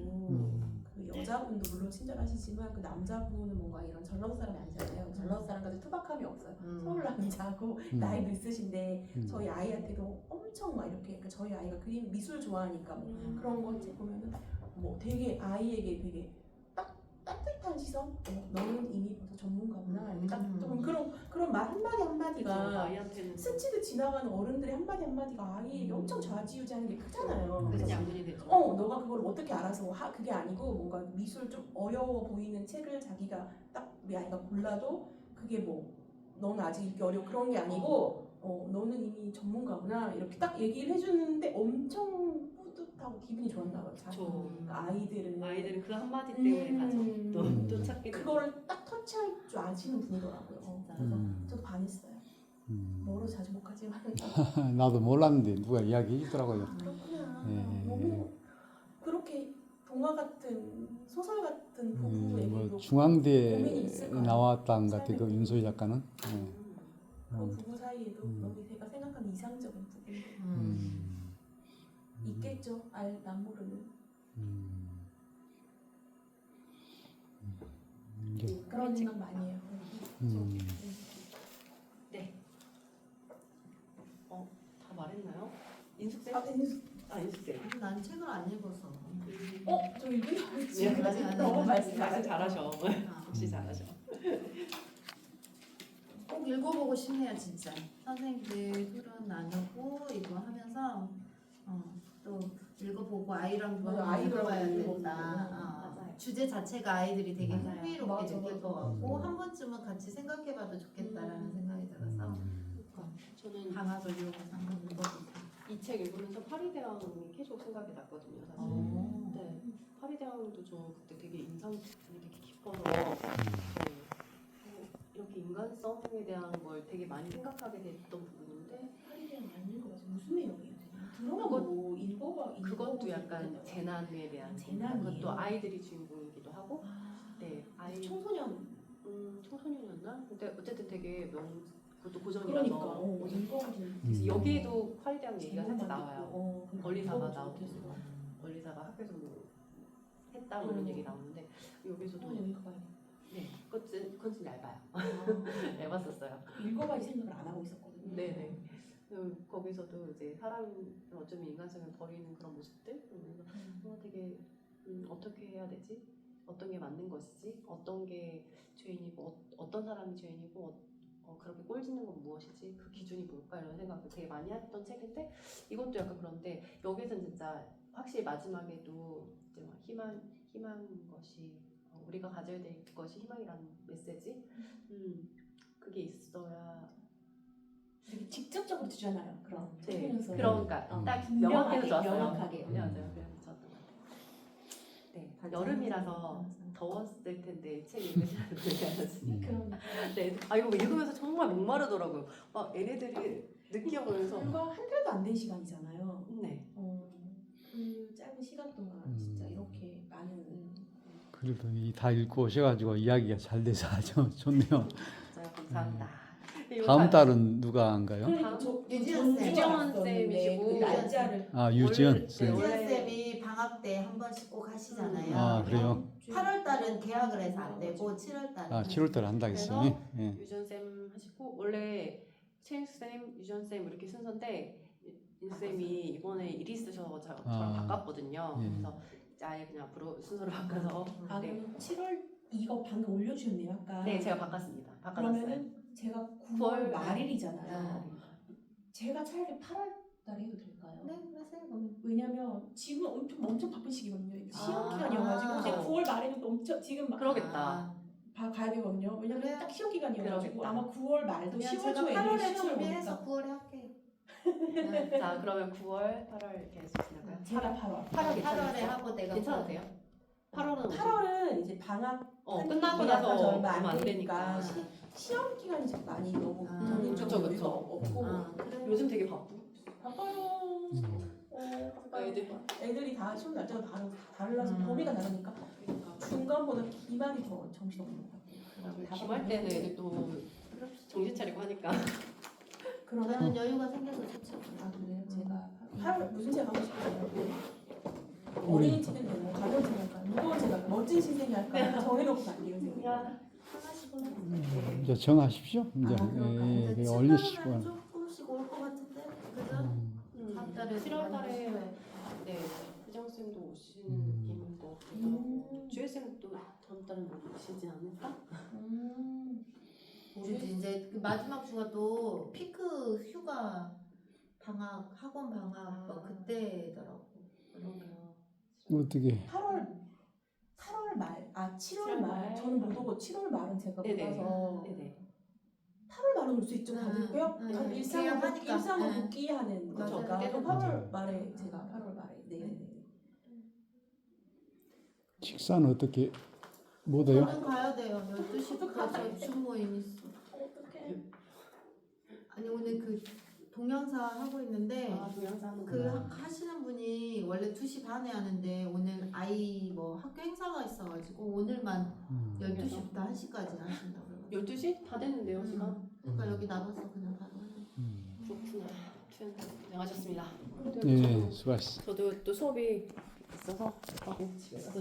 그 여자분도 물론 친절하시지만 그 남자분은 뭔가 이런 전라도 사람이 아니잖아요. 전라도 사람까지 투박함이 없어요. 서울 남자고 나이도 있으신데 저희 아이한테도 엄청 막 이렇게 그 저희 아이가 그림 미술 좋아하니까 뭐 그런 거 책 보면은 뭐 되게 아이에게 되게 따뜻한 시선. 너는 이미 벌써 전문가구나. 이렇게 딱 좀 그런 말 한마디 한마디가 아이한테는 스치듯 지나가는 어른들의 한마디 한마디가 아이에게 엄청 좌지우지하는 게 크잖아요. 그래서 양분이 되죠. 너가 그걸 어떻게 알아서 그게 아니고 뭔가 미술 좀 어려워 보이는 책을 자기가 딱 우리 아이가 골라도 그게 뭐 너는 아직 읽기 어려워 그런 게 아니고 너는 이미 전문가구나 이렇게 딱 얘기를 해주는데 엄청 뿌듯하고 기분이 좋았나 봐요. 아이들은 그 한마디 때문에 가서 또 찾게 되고. 그거를 딱 터치할 줄 아시는 분이더라고요. 그래서 저도 반했어요. 뭐로 자주 못 가지만 나도 몰랐는데 누가 이야기해 주더라고요. 그렇구나. 예. 너무 그렇게 동화 같은 소설 같은 부부에게도 뭐 고민이 중앙대에 있을까요? 나왔던 것 같아 그 삶의 윤소희 작가는. 그 부부 사이에도 너무 제가 생각하는 이상적인 부분이 있겠죠. 난 모르는 그런 생각 많이 해요. 네. 다 말했나요? 인숙쌤? 인숙 인숙쌤. 난 저 읽으려고 예, 지금 맞아. 너무 말씀 말씀 잘하셔. 아, 역시 잘하셔. 꼭 읽어보고 싶네요 진짜. 선생님들 토론 나누고 이거 하면서 또 읽어보고 아이랑도 맞아, 한번 아이랑 읽어봐야 읽어보고. 된다. 맞아요. 주제 자체가 아이들이 되게 맞아요. 흥미롭게 맞아, 느낄 맞아. 것 같고 음. 한 번쯤은 같이 생각해봐도 좋겠다라는 생각이 들어서 저는 방학을 이용해서 한번 읽어볼게요. 이 책 읽으면서 파리대왕이 계속 생각이 났거든요. 사실. 오. 네, 파리대왕도 저 그때 되게 인상이 되게 깊어서 이렇게 인간성에 대한 걸 되게 많이 생각하게 됐던 부분인데 파리대왕 안 읽어봐서 무슨 내용이에요? 들어보고 읽어봐. 그것도 약간 재난에 대한 재난이에요? 그것도 아이들이 주인공이기도 하고 네 아이 청소년. 청소년이었나? 근데 어쨌든 되게 그것도 고전이라서 그러니까 읽어보지. 그래서 여기에도 파리대왕 얘기가 살짝 나와요. 그러니까 권리사가 읽어보지 나오고 못했어. 권리사가 학교에서 뭐 했다 뭐 이런 얘기 나오는데 여기서도 읽어봐야 돼. 네 그건 좀 얇아요. 아, 얇았었어요. 읽어봐야 생각을 안 하고 있었거든요. 네네. 거기서도 이제 사람이 어쩌면 인간성을 버리는 그런 모습들 그러면서 되게 어떻게 해야 되지? 어떤 게 맞는 것이지? 어떤 게 죄인이고 어떤 사람이 죄인이고 그렇게 꼴짓는 건 무엇이지? 그 기준이 뭘까? 이런 생각을 되게 많이 했던 책인데 이것도 약간 그런데 여기서는 진짜 확실히 마지막에도 이제 막 희망인 것이 우리가 가져야 될 것이 희망이라는 메시지 그게 있어야 되게 직접적으로 주잖아요. 그런 네 책이면서. 그러니까 딱 분명하게, 명확해서 좋았어요. 명확하게. 맞아요. 그래서 좋았던 것 같아요. 네 여름이라서 더웠을 텐데 책 읽으시는 분이 않았으니 그런 네, 이거 읽으면서 정말 목마르더라고요. 막 얘네들이 느끼어 보면서 불과 한 달도 안 된 시간이잖아요. 네. 그 짧은 시간 동안 진짜 이렇게 많은 그래도 다 읽고 오셔가지고 이야기가 잘 돼서 아주 좋네요. 맞아요. 감사합니다. 이거 다음 달은 누가 한가요? 그러니까 유지연 쌤. 유지연 쌤이시고 그 날짜를 아 유지연 원래- 쌤. 원래- 유지연 쌤이 방학 때 한 번씩 꼭 하시잖아요. 아 그래요? 8월 달은 계약을 해서 안 되고 7월 달에. 아 7월달 한다 했으니. 예. 유전 쌤 하시고 원래 최인수 쌤, 유전 쌤 이렇게 순서인데 인 쌤이 이번에 일이 있으셔서 저랑 바꿨거든요. 예. 그래서 이제 아예 그냥 앞으로 순서를 바꿔서 아 네. 그러면 7월 이거 방금 올려주셨네요 아까. 네 제가 바꿨습니다. 바꿔놨어요. 그러면은 제가 9월 9월 말일이잖아요. 제가 차라리 8월 달에 해도 될까요? 네, 그러세요. 그럼. 왜냐면 지금 엄청 바쁜 시기거든요. 시험 아. 기간이어가지고 제가 9월 말에는 엄청 지금 막 그러겠다. 가야 되거든요. 왜냐면 그래요? 딱 시험 기간이어가지고 그러겠다. 아마 9월 말도 그냥 10월 제가 초에 8월에 시험을 준비해서 보니까 9월에 할게요. 자 그러면 9월, 8월 이렇게 해주시나요? 제가 8월. 8월 8월에 하고 내가 괜찮아도 돼요? 8월은 8월은 이제 방학 끝나고 끝나고 나서 얼마 얼마 안 안 되니까 되니까 시험 기간이 좀 많이 너무 아, 전국적으로 그쵸, 그쵸. 우리가 없고 그래. 요즘 되게 바쁘. 바빠요. 애들. 애들이 다 시험 날짜가 달라서 범위가 다르니까 그러니까 중간보다 기말이 더 정신없는 것 같아요. 기말 때는 애들 또 정신 차리고 하니까. 그러면 저는 여유가 생겨서 좋죠. 아 그래요? 제가 8월 무슨 책 하고 싶어요? 어린이 책은 되나요? 가벼운 책 할까요? 무거운 책 할까요? 멋진 신생이 할까요? 정해놓고 갈게요. 제가. 그냥 이제 정하십시오. 이제 그런가? 올리시고. 조금씩 올 것 같은데, 그죠? 다음 달에 7월 달에 많이 네 회장 쌤도 오시는 음. 느낌인 것 같기도 하고 주혜 쌤도 다음 달은 못 오시지 않을까? 모르지. 이제 그 마지막 주가 또 피크 휴가 방학 학원 방학 뭐 그때더라고. 그러네요. 어떻게 8월 말, 7월 7월 말. 말. 저는 못 오고 7월 말은 제가 못 네네. 와서 네네. 8월 말은 올 수 있죠. 다들 꽤 응, 일상으로 계약하니까. 복귀하는 맞아. 거니까 그때도 8월 말에 제가 8월 말에 네. 식사는 어떻게 못 해요? 저는 가야 돼요. 12시부터 저 주모임 있어. 어떡해. 아니 오늘 그 동영상 하고 있는데 동영상 하는 그 거구나. 하시는 분이 원래 2시 반에 하는데 오늘 아이 뭐 학교 행사가 있어가지고 오늘만 12시부터 1시까지 하신다고 그래요. 12시? 다 됐는데요 시간? 그러니까 여기 나가서 그냥 바로 하는. 그렇구나. 투연 고생하셨습니다. 네, 수고하셨습니다. 저도 또 수업이 있어서 하고 집에 가서